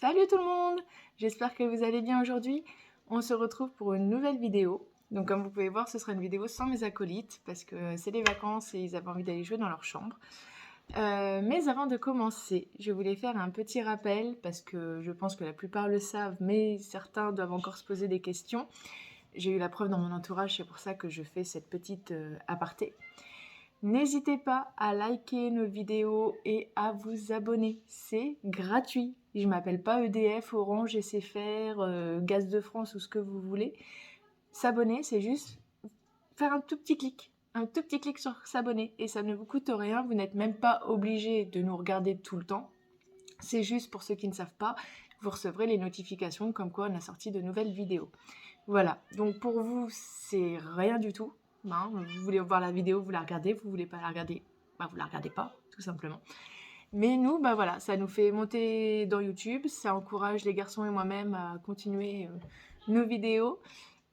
Salut tout le monde! J'espère que vous allez bien aujourd'hui. On se retrouve pour une nouvelle vidéo. Donc comme vous pouvez voir, ce sera une vidéo sans mes acolytes parce que c'est les vacances et ils avaient envie d'aller jouer dans leur chambre. Mais avant de commencer, je voulais faire un petit rappel parce que je pense que la plupart le savent, mais certains doivent encore se poser des questions. J'ai eu la preuve dans mon entourage, c'est pour ça que je fais cette petite aparté. N'hésitez pas à liker nos vidéos et à vous abonner, c'est gratuit. Je m'appelle pas EDF, Orange, SFR, Gaz de France ou ce que vous voulez. S'abonner, c'est juste faire un tout petit clic sur s'abonner et ça ne vous coûte rien, vous n'êtes même pas obligé de nous regarder tout le temps. C'est juste pour ceux qui ne savent pas, vous recevrez les notifications comme quoi on a sorti de nouvelles vidéos. Voilà, donc pour vous, c'est rien du tout. Hein, vous voulez voir la vidéo, vous la regardez, vous voulez pas la regarder, vous la regardez pas, tout simplement. Mais nous, voilà, ça nous fait monter dans YouTube, ça encourage les garçons et moi-même à continuer nos vidéos.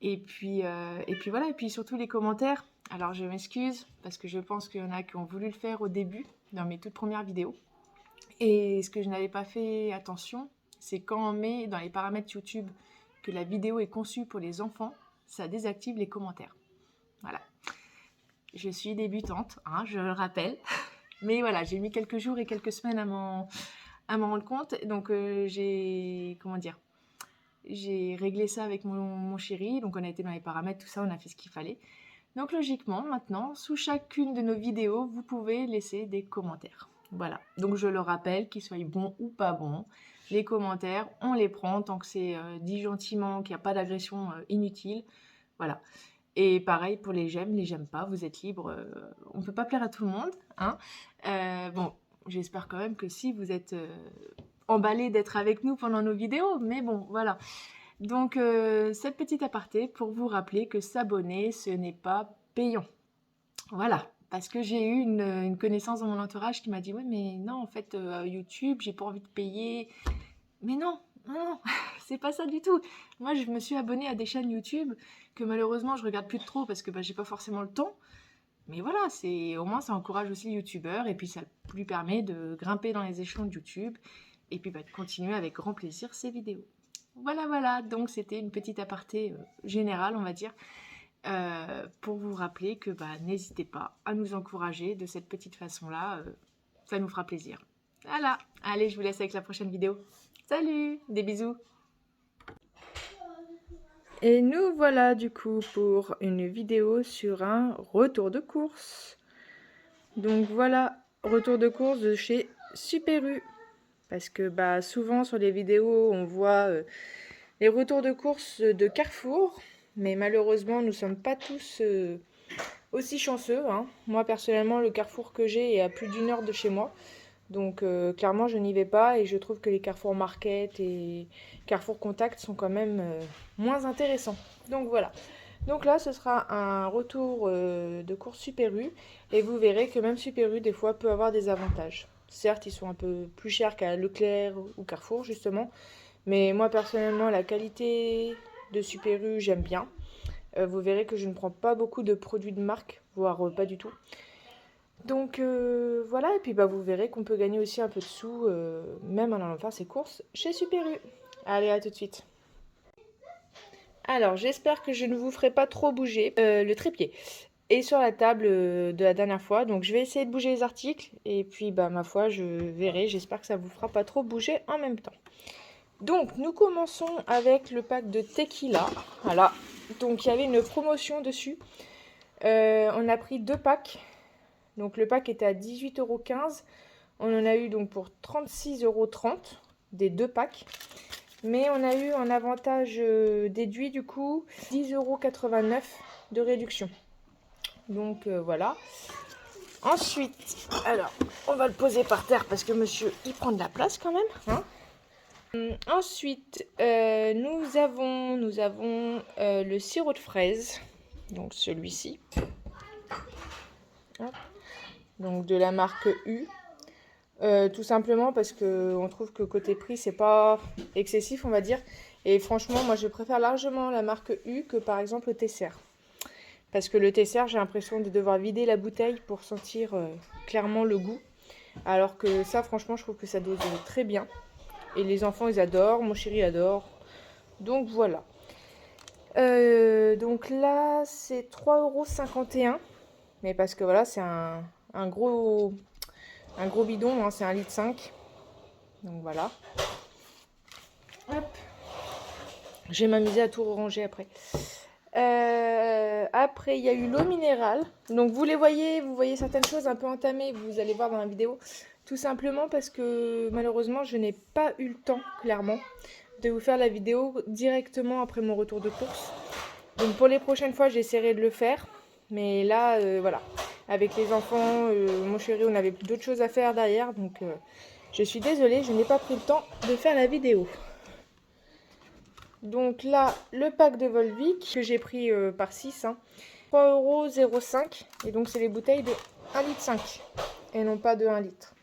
Et puis voilà, et puis surtout les commentaires. Alors je m'excuse, parce que je pense qu'il y en a qui ont voulu le faire au début, dans mes toutes premières vidéos. Et ce que je n'avais pas fait attention, c'est quand on met dans les paramètres YouTube que la vidéo est conçue pour les enfants, ça désactive les commentaires. Voilà. Je suis débutante, hein, je le rappelle. Mais voilà, j'ai mis quelques jours et quelques semaines à m'en rendre compte. Donc j'ai réglé ça avec mon chéri. Donc on a été dans les paramètres, tout ça, on a fait ce qu'il fallait. Donc logiquement, maintenant, sous chacune de nos vidéos, vous pouvez laisser des commentaires. Voilà, donc je le rappelle, qu'ils soient bons ou pas bons, les commentaires, on les prend tant que c'est dit gentiment, qu'il n'y a pas d'agression inutile. Voilà. Et pareil pour les j'aime pas, vous êtes libre, on ne peut pas plaire à tout le monde. Hein. Bon, j'espère quand même que si vous êtes emballés d'être avec nous pendant nos vidéos, mais bon, voilà. Donc, cette petite aparté pour vous rappeler que s'abonner, ce n'est pas payant. Voilà, parce que j'ai eu une connaissance dans mon entourage qui m'a dit « Ouais, mais non, en fait, YouTube, j'ai pas envie de payer. » Mais non, c'est pas ça du tout. Moi, je me suis abonnée à des chaînes YouTube que malheureusement, je regarde plus trop parce que j'ai pas forcément le temps. Mais voilà, au moins, ça encourage aussi les youtubeurs et puis ça lui permet de grimper dans les échelons de YouTube et puis de continuer avec grand plaisir ses vidéos. Voilà, donc c'était une petite aparté générale, on va dire, pour vous rappeler que n'hésitez pas à nous encourager de cette petite façon-là, ça nous fera plaisir. Voilà, allez, je vous laisse avec la prochaine vidéo. Salut, des bisous. Et nous voilà du coup pour une vidéo sur un retour de course. Donc voilà, retour de course de chez Super U. Parce que souvent sur les vidéos on voit les retours de course de Carrefour. Mais malheureusement nous ne sommes pas tous aussi chanceux. Hein. Moi personnellement le Carrefour que j'ai est à plus d'1 heure de chez moi. Donc clairement je n'y vais pas et je trouve que les Carrefour Market et Carrefour Contact sont quand même moins intéressants. Donc voilà. Donc là ce sera un retour de course Super U et vous verrez que même Super U des fois peut avoir des avantages. Certes ils sont un peu plus chers qu'à Leclerc ou Carrefour justement, mais moi personnellement la qualité de Super U j'aime bien. Vous verrez que je ne prends pas beaucoup de produits de marque, voire pas du tout. Donc voilà, et puis vous verrez qu'on peut gagner aussi un peu de sous, même en allant faire ses courses chez Super U. Allez, à tout de suite. Alors, j'espère que je ne vous ferai pas trop bouger. Le trépied est sur la table de la dernière fois, donc je vais essayer de bouger les articles, et puis ma foi, je verrai, j'espère que ça vous fera pas trop bouger en même temps. Donc, nous commençons avec le pack de Tequila. Voilà, donc il y avait une promotion dessus. On a pris 2 packs. Donc le pack était à 18,15 €. On en a eu donc pour 36,30 € des 2 packs. Mais on a eu un avantage déduit du coup 10,89 € de réduction. Donc voilà. Ensuite, alors on va le poser par terre parce que monsieur il prend de la place quand même. Hein. Ensuite, nous avons le sirop de fraise. Donc celui-ci. Hop. Donc de la marque U. Tout simplement parce qu'on trouve que côté prix c'est pas excessif on va dire, et franchement moi je préfère largement la marque U que par exemple le Tesser, parce que le Tesser j'ai l'impression de devoir vider la bouteille pour sentir clairement le goût, alors que ça franchement je trouve que ça dose très bien. Et les enfants, ils adorent. Mon chéri adore. Donc voilà. Donc là, c'est 3,51 €. Mais parce que voilà, c'est un gros bidon, hein, c'est 1,5 litre. Donc voilà. Hop. Je vais m'amuser à tout ranger après. Après, il y a eu l'eau minérale. Donc vous voyez certaines choses un peu entamées, vous allez voir dans la vidéo. Tout simplement parce que malheureusement, je n'ai pas eu le temps, clairement, de vous faire la vidéo directement après mon retour de course. Donc pour les prochaines fois, j'essaierai de le faire. Mais là, voilà. Avec les enfants, mon chéri, on avait d'autres choses à faire derrière. Donc je suis désolée, je n'ai pas pris le temps de faire la vidéo. Donc là, le pack de Volvic que j'ai pris par 6, hein, 3,05 €. Et donc, c'est les bouteilles de 1,5 litre et non pas de 1 litre.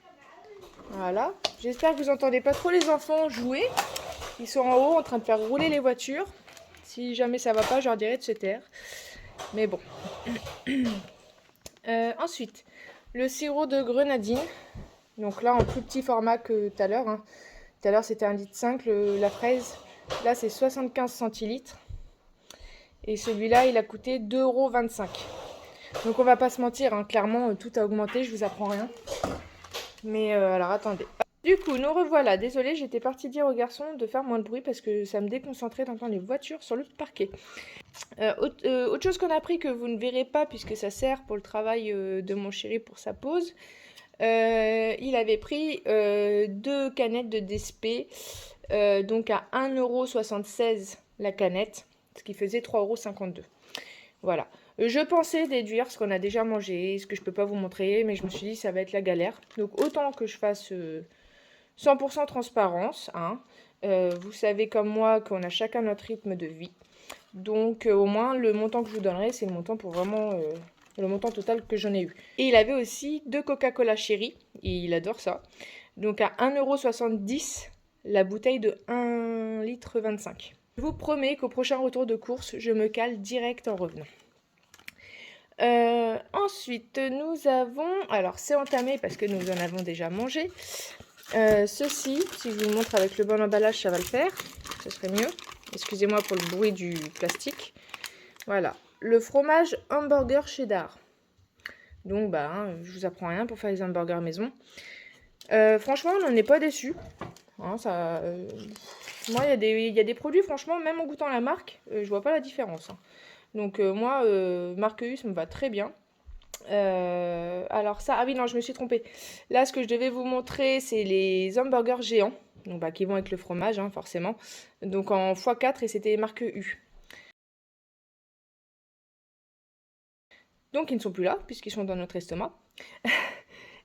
Voilà. J'espère que vous n'entendez pas trop les enfants jouer. Ils sont en haut en train de faire rouler les voitures. Si jamais ça va pas, je leur dirai de se taire. Mais bon. Ensuite, le sirop de grenadine. Donc là, en plus petit format que tout à l'heure. Hein. Tout à l'heure, c'était 1,5 litre, la fraise. Là, c'est 75 centilitres. Et celui-là, il a coûté 2,25 €. Donc, on va pas se mentir, hein, clairement, tout a augmenté, je vous apprends rien. Mais alors, attendez. Du coup, nous revoilà. Désolée, j'étais partie dire aux garçons de faire moins de bruit parce que ça me déconcentrait d'entendre les voitures sur le parquet. Autre chose qu'on a appris que vous ne verrez pas puisque ça sert pour le travail de mon chéri pour sa pause. Il avait pris 2 canettes de DSP. Donc à 1,76 € la canette, ce qui faisait 3,52 €. Voilà. Je pensais déduire ce qu'on a déjà mangé, ce que je peux pas vous montrer, mais je me suis dit ça va être la galère. Donc autant que je fasse 100% transparence. Hein. Vous savez comme moi qu'on a chacun notre rythme de vie. Donc au moins le montant que je vous donnerai, c'est le montant pour vraiment le montant total que j'en ai eu. Et il avait aussi 2 Coca-Cola Chéri, et il adore ça. Donc à 1,70 € la bouteille de 1,25 litre. Je vous promets qu'au prochain retour de course, je me cale direct en revenant. Ensuite, nous avons... Alors, c'est entamé parce que nous en avons déjà mangé. Ceci, si je vous montre avec le bon emballage, ça va le faire. Ce serait mieux. Excusez-moi pour le bruit du plastique. Voilà. Le fromage hamburger cheddar. Donc, bah, hein, je vous apprends rien pour faire les hamburgers maison. Franchement, on n'en est pas déçus. Hein, moi, il y a des produits, franchement, même en goûtant la marque, je vois pas la différence. Hein. Donc, moi, marque U, ça me va très bien. Alors ça, ah oui, non, je me suis trompée. Là, ce que je devais vous montrer, c'est les hamburgers géants. Donc, bah, qui vont avec le fromage, hein, forcément. Donc, en x4, et c'était marque U. Donc, ils ne sont plus là, puisqu'ils sont dans notre estomac.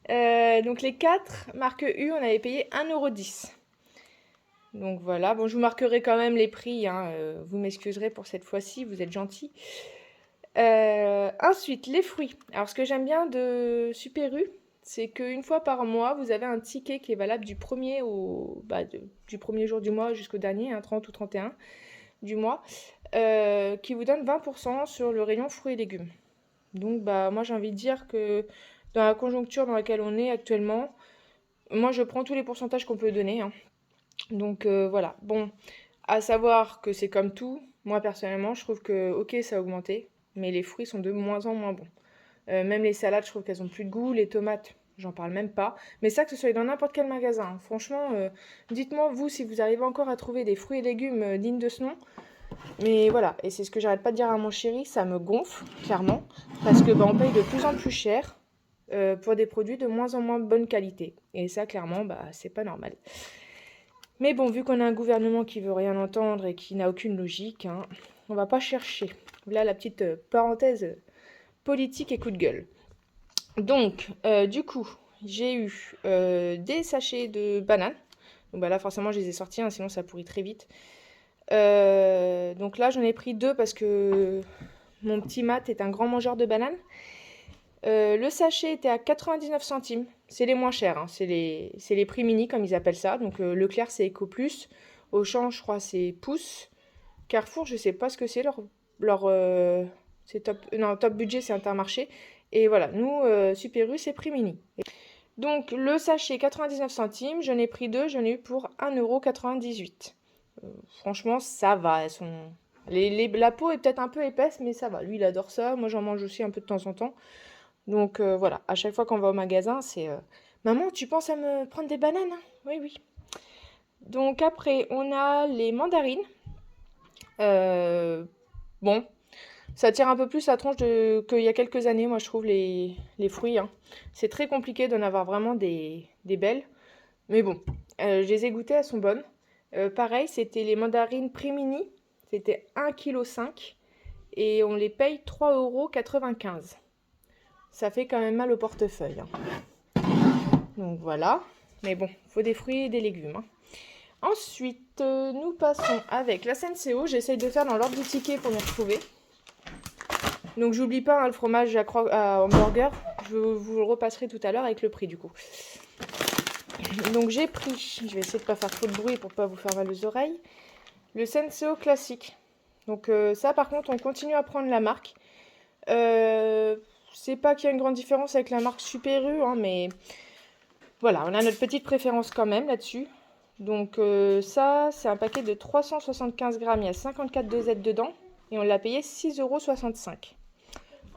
Donc, les 4 marque U, on avait payé 1,10 €. Donc voilà, bon je vous marquerai quand même les prix, hein. Vous m'excuserez pour cette fois-ci, vous êtes gentils. Ensuite, les fruits. Alors ce que j'aime bien de Super U, c'est qu'une fois par mois, vous avez un ticket qui est valable du premier jour du mois jusqu'au dernier, hein, 30 ou 31 du mois, qui vous donne 20% sur le rayon fruits et légumes. Donc bah moi j'ai envie de dire que dans la conjoncture dans laquelle on est actuellement, moi je prends tous les pourcentages qu'on peut donner, hein. Donc voilà, bon, à savoir que c'est comme tout, moi personnellement je trouve que ok ça a augmenté, mais les fruits sont de moins en moins bons. Même les salades je trouve qu'elles ont plus de goût, les tomates j'en parle même pas, mais ça que ce soit dans n'importe quel magasin, hein. Franchement dites-moi vous si vous arrivez encore à trouver des fruits et légumes dignes de ce nom, mais voilà, et c'est ce que j'arrête pas de dire à mon chéri, ça me gonfle clairement, parce que bah, on paye de plus en plus cher pour des produits de moins en moins bonne qualité, et ça clairement bah c'est pas normal. Mais bon, vu qu'on a un gouvernement qui veut rien entendre et qui n'a aucune logique, hein, on va pas chercher. Là, la petite parenthèse politique et coup de gueule. Donc, du coup, j'ai eu des sachets de bananes. Donc bah là, forcément, je les ai sortis, hein, sinon ça pourrit très vite. Donc là, j'en ai pris 2 parce que mon petit Matt est un grand mangeur de bananes. Le sachet était à 99 centimes. C'est les moins chers, hein. C'est les prix mini comme ils appellent ça. Donc Leclerc c'est Eco Plus. Auchan je crois c'est Pouce. Carrefour je sais pas ce que c'est c'est top budget c'est Intermarché. Et voilà, nous Super U c'est prix mini. Donc le sachet 99 centimes, j'en ai pris 2, j'en ai eu pour 1,98 €. Franchement, ça va. La peau est peut-être un peu épaisse, mais ça va. Lui, il adore ça. Moi, j'en mange aussi un peu de temps en temps. Donc voilà, à chaque fois qu'on va au magasin, c'est Maman, tu penses à me prendre des bananes, hein? Oui, oui. Donc après, on a les mandarines. Bon, ça tire un peu plus la tronche qu'il y a quelques années, moi je trouve, les fruits, hein. C'est très compliqué d'en avoir vraiment des belles. Mais bon, je les ai goûtées, elles sont bonnes. Pareil, c'était les mandarines Primini. C'était 1,5 kg et on les paye 3,95 €. Ça fait quand même mal au portefeuille, hein. Donc voilà. Mais bon, faut des fruits et des légumes, hein. Ensuite, nous passons avec la Senseo. J'essaye de faire dans l'ordre du ticket pour m'y retrouver. Donc j'oublie pas, hein, le fromage à hamburger. Je vous le repasserai tout à l'heure avec le prix du coup. Donc j'ai pris, je vais essayer de pas faire trop de bruit pour pas vous faire mal aux oreilles, le Senseo classique. Donc ça par contre on continue à prendre la marque. C'est pas qu'il y a une grande différence avec la marque Super U, hein, mais voilà, on a notre petite préférence quand même là-dessus. Donc ça, c'est un paquet de 375 grammes, il y a 54 dosettes dedans et on l'a payé 6,65 €.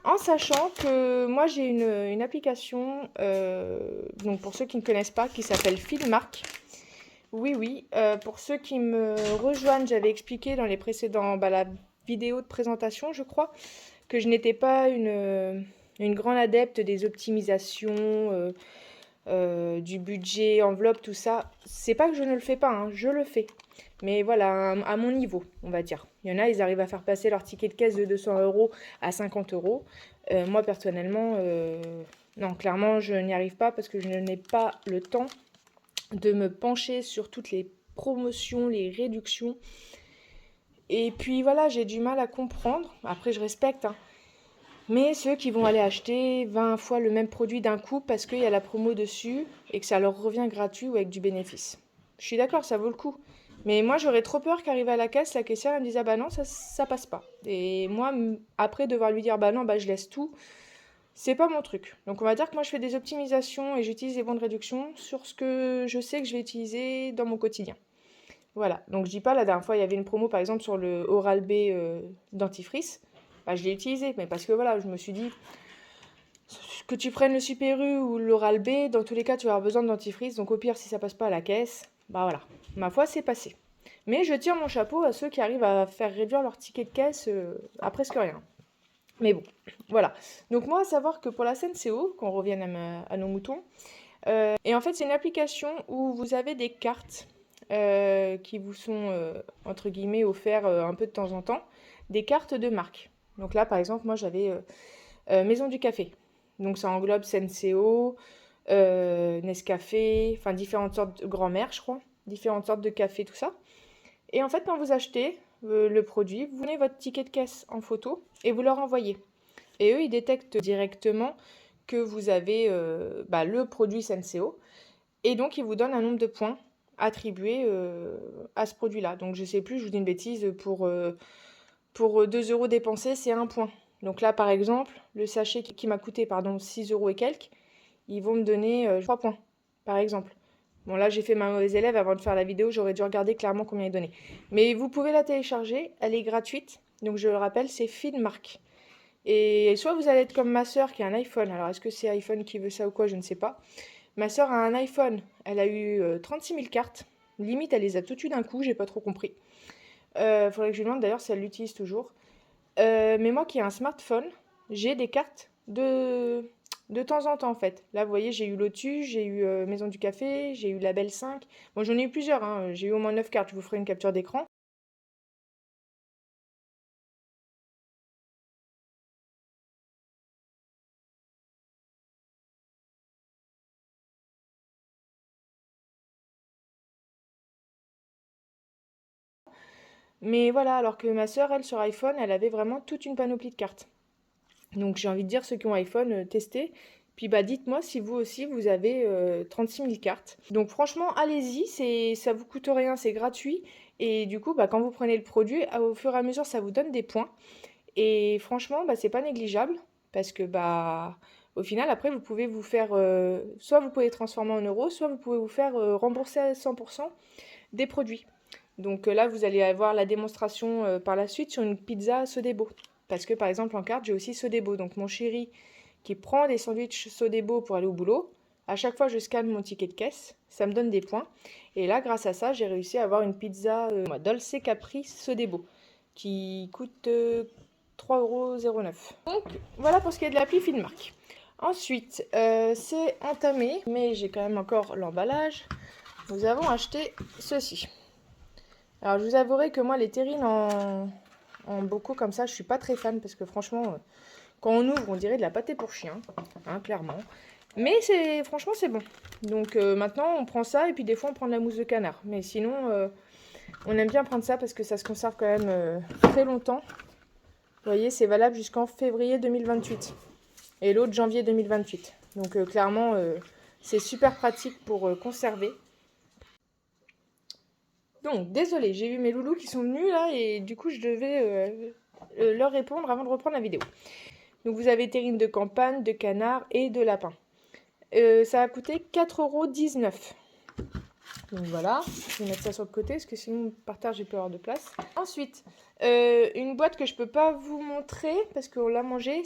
En sachant que moi j'ai une application, donc pour ceux qui ne connaissent pas, qui s'appelle Filmark. Oui, oui, pour ceux qui me rejoignent, j'avais expliqué dans les précédents, la vidéo de présentation, je crois, que je n'étais pas une grande adepte des optimisations, du budget, enveloppe, tout ça. C'est pas que je ne le fais pas, hein, je le fais. Mais voilà, à mon niveau, on va dire. Il y en a, ils arrivent à faire passer leur ticket de caisse de 200 € à 50 €. Moi, personnellement, non, clairement, je n'y arrive pas parce que je n'ai pas le temps de me pencher sur toutes les promotions, les réductions. Et puis voilà, j'ai du mal à comprendre. Après, je respecte, hein. Mais ceux qui vont aller acheter 20 fois le même produit d'un coup parce qu'il y a la promo dessus et que ça leur revient gratuit ou avec du bénéfice. Je suis d'accord, ça vaut le coup. Mais moi, j'aurais trop peur qu'arriver à la caisse, la caissière elle me dise ah bah non, ça passe pas. Et moi, après devoir lui dire bah non, bah je laisse tout, c'est pas mon truc. Donc on va dire que moi je fais des optimisations et j'utilise les bons de réduction sur ce que je sais que je vais utiliser dans mon quotidien. Voilà, donc je dis pas, la dernière fois il y avait une promo par exemple sur le Oral-B dentifrice. Bah, je l'ai utilisé, mais parce que voilà, je me suis dit que tu prennes le Super U ou l'Oral-B, dans tous les cas tu vas avoir besoin de dentifrice, donc au pire si ça passe pas à la caisse, bah voilà, ma foi c'est passé. Mais je tire mon chapeau à ceux qui arrivent à faire réduire leur ticket de caisse à presque rien. Mais bon, voilà. Donc moi à savoir que pour la Senseo, qu'on revienne à nos moutons, et en fait c'est une application où vous avez des cartes qui vous sont entre guillemets offertes un peu de temps en temps, des cartes de marque. Donc là par exemple moi j'avais Maison du Café. Donc ça englobe Senseo, Nescafé, enfin différentes sortes de grand-mère je crois, différentes sortes de café, tout ça. Et en fait quand vous achetez le produit, vous prenez votre ticket de caisse en photo et vous leur envoyez. Et eux ils détectent directement que vous avez le produit Senseo et donc ils vous donnent un nombre de points attribués à ce produit-là. Donc je sais plus, je vous dis une bêtise, pour 2 € dépensés, c'est 1 point. Donc là, par exemple, le sachet qui m'a coûté 6 € et quelques, ils vont me donner 3 points, par exemple. Bon, là, j'ai fait ma mauvaise élève. Avant de faire la vidéo, j'aurais dû regarder clairement combien il donnait. Mais vous pouvez la télécharger, elle est gratuite. Donc je le rappelle, c'est Filmark. Et soit vous allez être comme ma soeur qui a un iPhone. Alors, est-ce que c'est iPhone qui veut ça ou quoi? Je ne sais pas. Ma soeur a un iPhone. Elle a eu 36 000 cartes. Limite, elle les a toutes eues d'un coup, j'ai pas trop compris. Faudrait que je lui demande d'ailleurs si elle l'utilise toujours. Mais moi qui ai un smartphone, j'ai des cartes de temps en temps en fait. Là, vous voyez, j'ai eu Lotus, j'ai eu Maison du Café, j'ai eu Label 5. Bon, j'en ai eu plusieurs, hein. J'ai eu au moins 9 cartes. Je vous ferai une capture d'écran. Mais voilà, alors que ma soeur, elle, sur iPhone, elle avait vraiment toute une panoplie de cartes. Donc j'ai envie de dire, ceux qui ont iPhone, testez. Puis dites-moi si vous aussi, vous avez 36 000 cartes. Donc franchement, allez-y, ça vous coûte rien, c'est gratuit. Et du coup, quand vous prenez le produit, au fur et à mesure, ça vous donne des points. Et franchement, c'est pas négligeable. Parce que au final, après, vous pouvez vous faire, soit vous pouvez transformer en euros, soit vous pouvez vous faire rembourser à 100% des produits. Donc là, vous allez avoir la démonstration par la suite sur une pizza Sodebo. Parce que par exemple, en carte, j'ai aussi Sodebo. Donc mon chéri qui prend des sandwichs Sodebo pour aller au boulot, à chaque fois, je scanne mon ticket de caisse, ça me donne des points. Et là, grâce à ça, j'ai réussi à avoir une pizza Dolce Capri Sodebo qui coûte 3,09 €. Donc voilà pour ce qui est de l'appli Finmark. Ensuite, c'est entamé, mais j'ai quand même encore l'emballage. Nous avons acheté ceci. Alors je vous avouerai que moi les terrines en bocaux comme ça, je suis pas très fan parce que franchement, quand on ouvre, on dirait de la pâté pour chien, hein, clairement. Mais franchement c'est bon. Donc maintenant on prend ça et puis des fois on prend de la mousse de canard. Mais sinon on aime bien prendre ça parce que ça se conserve quand même très longtemps. Vous voyez, c'est valable jusqu'en février 2028 et l'autre janvier 2028. Donc clairement c'est super pratique pour conserver. Donc, désolé, j'ai eu mes loulous qui sont venus là et du coup, je devais leur répondre avant de reprendre la vidéo. Donc, vous avez terrine de campagne, de canard et de lapin. Ça a coûté 4,19 €. Donc voilà, je vais mettre ça sur le côté parce que sinon, par terre, j'ai peur de place. Ensuite, une boîte que je peux pas vous montrer parce qu'on l'a mangée.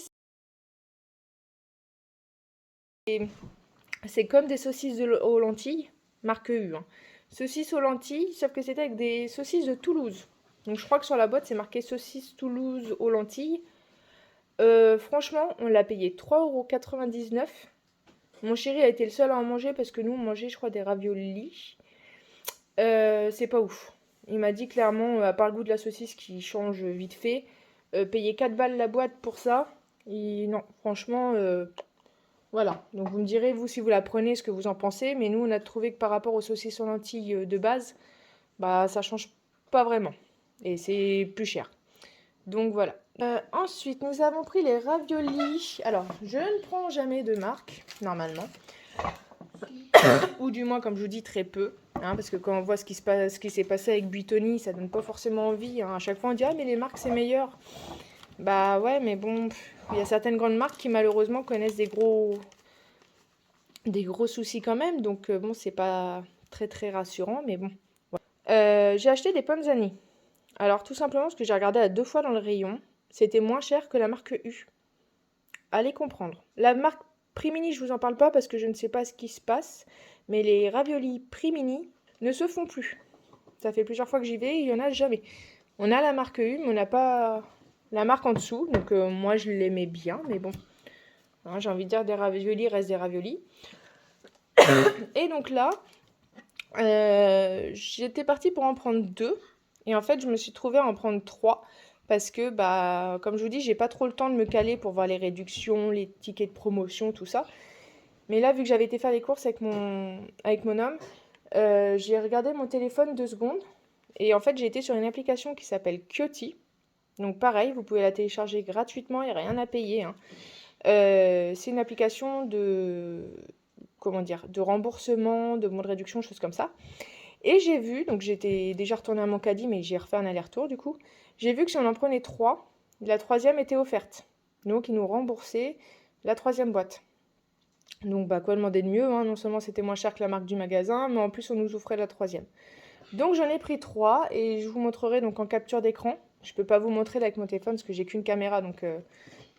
C'est comme des saucisses aux lentilles, marque U. Hein. Saucisses aux lentilles, sauf que c'était avec des saucisses de Toulouse. Donc je crois que sur la boîte, c'est marqué saucisse Toulouse aux lentilles. Franchement, on l'a payé 3,99 €. Mon chéri a été le seul à en manger parce que nous, on mangeait, je crois, des raviolis. C'est pas ouf. Il m'a dit clairement, à part le goût de la saucisse qui change vite fait, payer 4 balles la boîte pour ça. Non, franchement... Voilà, donc vous me direz, vous, si vous la prenez, ce que vous en pensez. Mais nous, on a trouvé que par rapport aux saucisses aux lentilles de base, bah, ça change pas vraiment. Et c'est plus cher. Donc voilà. Ensuite, nous avons pris les raviolis. Alors, je ne prends jamais de marque, normalement. Ou du moins, comme je vous dis, très peu. Hein, parce que quand on voit ce qui s'est passé avec Buitoni, ça donne pas forcément envie. Hein. À chaque fois, on dit, ah, mais les marques, c'est meilleur. Bah ouais, mais bon, il y a certaines grandes marques qui malheureusement connaissent des gros soucis quand même. Donc bon, c'est pas très très rassurant, mais bon. Voilà. J'ai acheté des Panzani. Alors tout simplement parce que j'ai regardé à 2 fois dans le rayon. C'était moins cher que la marque U. Allez comprendre. La marque Primini, je vous en parle pas parce que je ne sais pas ce qui se passe. Mais les raviolis Primini ne se font plus. Ça fait plusieurs fois que j'y vais et il n'y en a jamais. On a la marque U, mais on n'a pas... la marque en dessous, donc moi je l'aimais bien, mais bon, hein, j'ai envie de dire des raviolis restent des raviolis. Et donc là, j'étais partie pour en prendre 2, et en fait je me suis trouvée à en prendre 3, parce que, bah, comme je vous dis, j'ai pas trop le temps de me caler pour voir les réductions, les tickets de promotion, tout ça. Mais là, vu que j'avais été faire les courses avec mon homme, j'ai regardé mon téléphone 2 secondes, et en fait j'ai été sur une application qui s'appelle Kyoti. Donc pareil, vous pouvez la télécharger gratuitement, il n'y a rien à payer. Hein. C'est une application de remboursement, de bons de réduction, choses comme ça. Et j'ai vu, donc j'étais déjà retournée à mon caddie, mais j'ai refait un aller-retour du coup. J'ai vu que si on en prenait 3, la 3e était offerte. Donc ils nous remboursaient la 3e boîte. Donc bah quoi demander de mieux, hein. Non seulement c'était moins cher que la marque du magasin, mais en plus on nous offrait la 3e. Donc j'en ai pris 3 et je vous montrerai donc en capture d'écran. Je ne peux pas vous montrer là avec mon téléphone parce que j'ai qu'une caméra donc,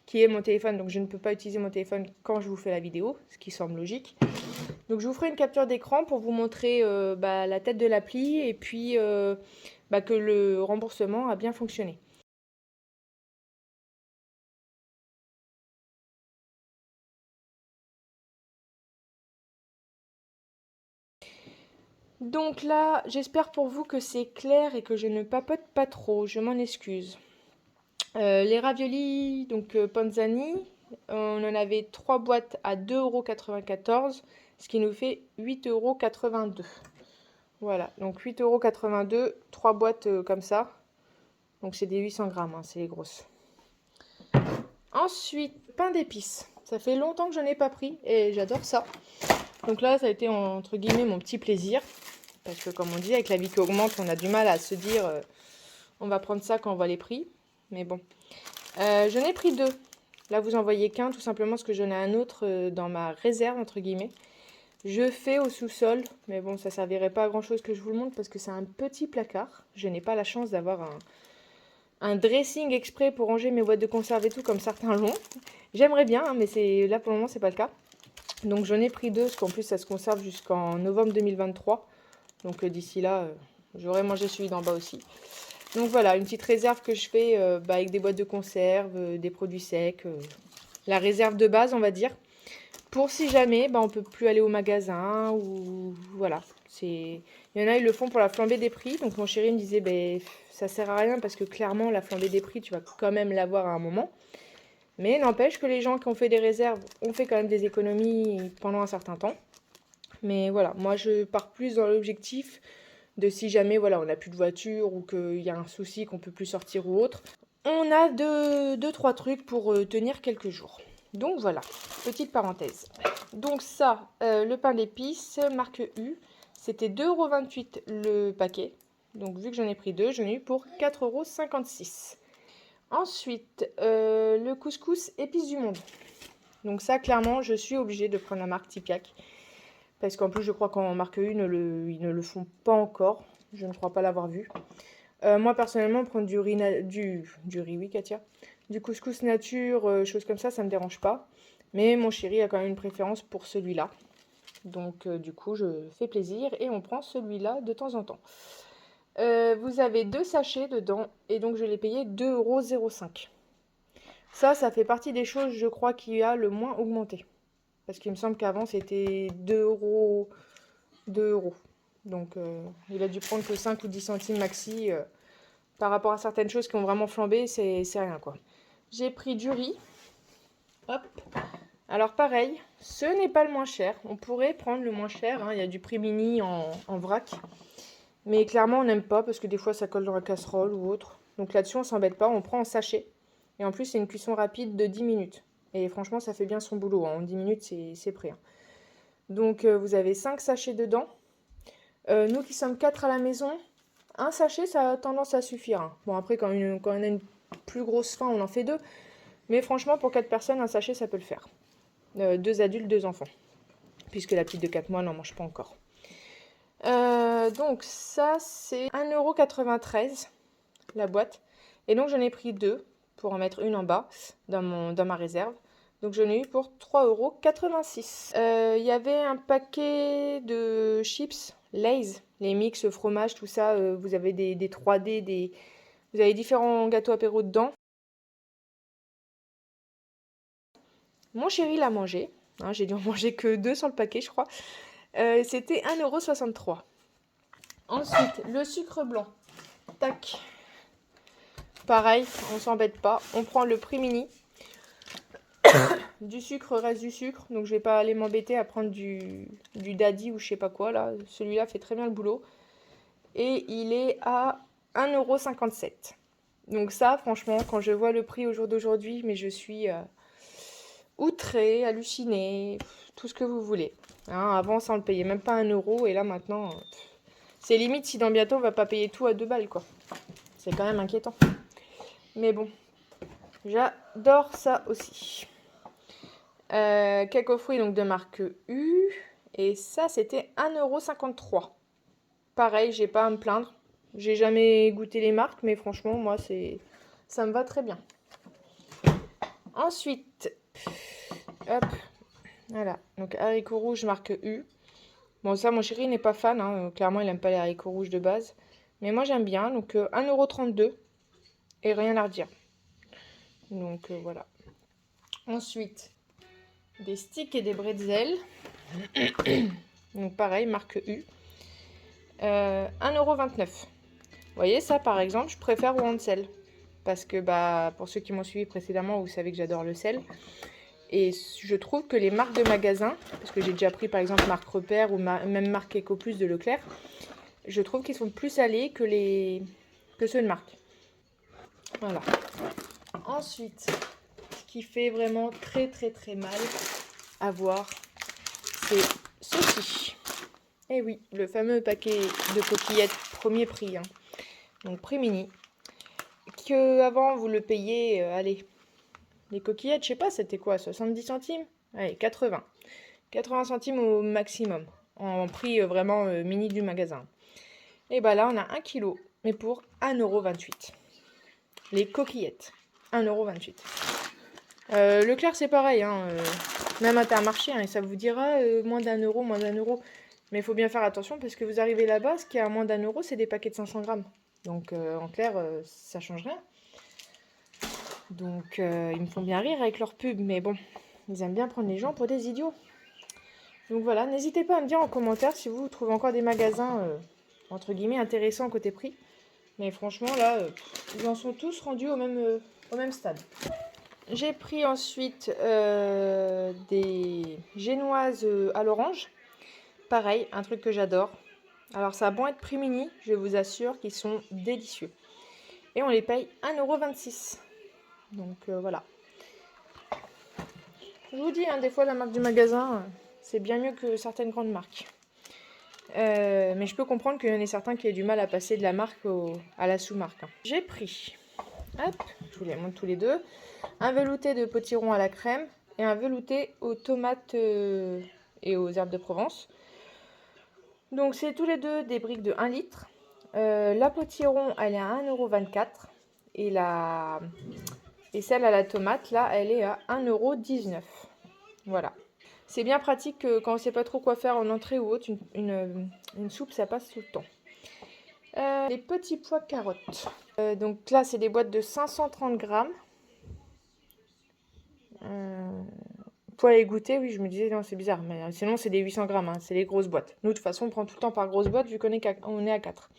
qui est mon téléphone. Donc je ne peux pas utiliser mon téléphone quand je vous fais la vidéo, ce qui semble logique. Donc je vous ferai une capture d'écran pour vous montrer la tête de l'appli et puis que le remboursement a bien fonctionné. Donc là, j'espère pour vous que c'est clair et que je ne papote pas trop. Je m'en excuse. Les raviolis, donc Panzani, on en avait 3 boîtes à 2,94 €, ce qui nous fait 8,82 €. Voilà, donc 8,82 €, 3 boîtes comme ça. Donc c'est des 800 grammes, hein, c'est les grosses. Ensuite, pain d'épices. Ça fait longtemps que je n'en ai pas pris et j'adore ça. Donc là, ça a été entre guillemets mon petit plaisir. Parce que comme on dit, avec la vie qui augmente, on a du mal à se dire on va prendre ça quand on voit les prix. Mais bon. J'en ai pris 2. Là, vous en voyez qu'un, tout simplement parce que j'en ai un autre dans ma réserve, entre guillemets. Je fais au sous-sol, mais bon, ça servirait pas à grand-chose que je vous le montre parce que c'est un petit placard. Je n'ai pas la chance d'avoir un dressing exprès pour ranger mes boîtes de conserve et tout, comme certains l'ont. J'aimerais bien, hein, mais là, pour le moment, c'est pas le cas. Donc, j'en ai pris deux, parce qu'en plus, ça se conserve jusqu'en novembre 2023. Donc, d'ici là, j'aurai mangé celui d'en bas aussi. Donc voilà, une petite réserve que je fais avec des boîtes de conserve, des produits secs, la réserve de base on va dire. Pour si jamais on peut plus aller au magasin ou voilà. Il y en a ils le font pour la flambée des prix. Donc mon chéri me disait ça sert à rien parce que clairement la flambée des prix tu vas quand même l'avoir à un moment. Mais n'empêche que les gens qui ont fait des réserves ont fait quand même des économies pendant un certain temps. Mais voilà, moi je pars plus dans l'objectif de si jamais voilà, on n'a plus de voiture ou qu'il y a un souci qu'on peut plus sortir ou autre. On a deux trois trucs pour tenir quelques jours. Donc voilà, petite parenthèse. Donc ça, le pain d'épices, marque U, c'était 2,28 € le paquet. Donc vu que j'en ai pris deux, j'en ai eu pour 4,56 €. Ensuite, le couscous épices du monde. Donc ça, clairement, je suis obligée de prendre la marque Tipiak. Parce qu'en plus, je crois qu'en marque U, ils ne le font pas encore. Je ne crois pas l'avoir vu. Moi, personnellement, prendre du riz, oui, Katia. Du couscous nature, choses comme ça me dérange pas. Mais mon chéri a quand même une préférence pour celui-là. Donc, du coup, je fais plaisir et on prend celui-là de temps en temps. Vous avez 2 sachets dedans et donc je l'ai payé 2,05 €. Ça fait partie des choses, je crois, qui a le moins augmenté. Parce qu'il me semble qu'avant, c'était 2 €. 2 €. Donc, il a dû prendre que 5 ou 10 centimes maxi. Par rapport à certaines choses qui ont vraiment flambé, c'est rien, quoi. J'ai pris du riz. Hop. Alors, pareil, ce n'est pas le moins cher. On pourrait prendre le moins cher. Hein. Il y a du prix mini en vrac. Mais clairement, on n'aime pas parce que des fois, ça colle dans la casserole ou autre. Donc là-dessus, on s'embête pas. On prend en sachet. Et en plus, c'est une cuisson rapide de 10 minutes. Et franchement, ça fait bien son boulot. Hein. En 10 minutes, c'est prêt. Hein. Donc, vous avez 5 sachets dedans. Nous qui sommes 4 à la maison, un sachet, ça a tendance à suffire. Hein. Bon, après, quand on a une plus grosse faim, on en fait 2. Mais franchement, pour 4 personnes, un sachet, ça peut le faire. 2 adultes, 2 enfants. Puisque la petite de 4 mois n'en mange pas encore. Donc, ça, c'est 1,93 € la boîte. Et donc, j'en ai pris 2 pour en mettre une en bas dans ma réserve. Donc, j'en ai eu pour 3,86 €. Il y avait un paquet de chips Lay's, les mix fromage, tout ça. Vous avez des 3D, vous avez différents gâteaux apéro dedans. Mon chéri l'a mangé. Hein, j'ai dû en manger que 2 sur le paquet, je crois. C'était 1,63 €. Ensuite, le sucre blanc. Tac. Pareil, on s'embête pas. On prend le prix mini. Du sucre reste du sucre. Donc, je vais pas aller m'embêter à prendre du daddy ou je sais pas quoi. Là, celui-là fait très bien le boulot. Et il est à 1,57 €. Donc ça, franchement, quand je vois le prix au jour d'aujourd'hui, mais je suis outrée, hallucinée, tout ce que vous voulez. Hein, avant, ça, on ne le payait même pas 1 €. Et là, maintenant, c'est limite si dans bientôt, on va pas payer tout à 2 balles, quoi. C'est quand même inquiétant. Mais bon, j'adore ça aussi. Quelques fruits donc de marque U. Et ça, c'était 1,53 €. Pareil, j'ai pas à me plaindre. J'ai jamais goûté les marques, mais franchement, moi, ça me va très bien. Ensuite, hop, voilà. Donc, haricots rouges marque U. Bon, ça, mon chéri n'est pas fan. Hein. Clairement, il n'aime pas les haricots rouges de base. Mais moi, j'aime bien. Donc, 1,32 € et rien à redire. Donc, voilà. Ensuite, des sticks et des bretzels. Donc, pareil, marque U. 1,29 €. Vous voyez, ça, par exemple, je préfère au Hansel. Parce que, pour ceux qui m'ont suivi précédemment, vous savez que j'adore le sel. Et je trouve que les marques de magasins, parce que j'ai déjà pris, par exemple, marque Repère ou même marque Ecoplus de Leclerc, je trouve qu'ils sont plus salés que ceux de marque. Voilà. Ensuite, ce qui fait vraiment très, très, très mal à voir, c'est ceci. Et oui, le fameux paquet de coquillettes premier prix. Hein. Donc, prix mini. Que avant vous le payez, allez, Les coquillettes, je sais pas, c'était quoi, 70 centimes? Allez, 80. 80 centimes au maximum, en prix vraiment mini du magasin. Et bah là, on a 1 kg, mais pour 1,28 €. Les coquillettes, 1,28 €. Leclerc, c'est pareil, hein, même Intermarché, hein, et ça vous dira moins d'1 €, moins d'1 €. Mais il faut bien faire attention parce que vous arrivez là-bas, ce qui est à moins d'1 €, c'est des paquets de 500 grammes. Donc en clair, ça change rien. Donc ils me font bien rire avec leur pub, mais bon, ils aiment bien prendre les gens pour des idiots. Donc voilà, n'hésitez pas à me dire en commentaire si vous trouvez encore des magasins, entre guillemets, intéressants côté prix. Mais franchement, là, ils en sont tous rendus au même stade. J'ai pris ensuite des génoises à l'orange. Pareil, un truc que j'adore. Alors ça a bon être prix mini, je vous assure qu'ils sont délicieux. Et on les paye 1,26 €. Donc voilà. Je vous dis, hein, des fois la marque du magasin, c'est bien mieux que certaines grandes marques. Mais je peux comprendre qu'il y en ait certains qui aient du mal à passer de la marque à la sous-marque. Hein. J'ai pris, hop, je vous les montre tous les deux, un velouté de potiron à la crème et un velouté aux tomates et aux herbes de Provence. Donc c'est tous les deux des briques de 1 litre. La potiron, elle est à 1,24 € et celle à la tomate, là, elle est à 1,19 €. Voilà. C'est bien pratique quand on ne sait pas trop quoi faire en entrée ou autre, une soupe, ça passe tout le temps. Les petits pois carottes. Donc là, c'est des boîtes de 530 grammes. Pois égoutter, oui, je me disais, non, c'est bizarre, mais sinon, c'est des 800 grammes, hein, c'est les grosses boîtes. Nous, de toute façon, on prend tout le temps par grosse boîte, vu qu'on est à 4.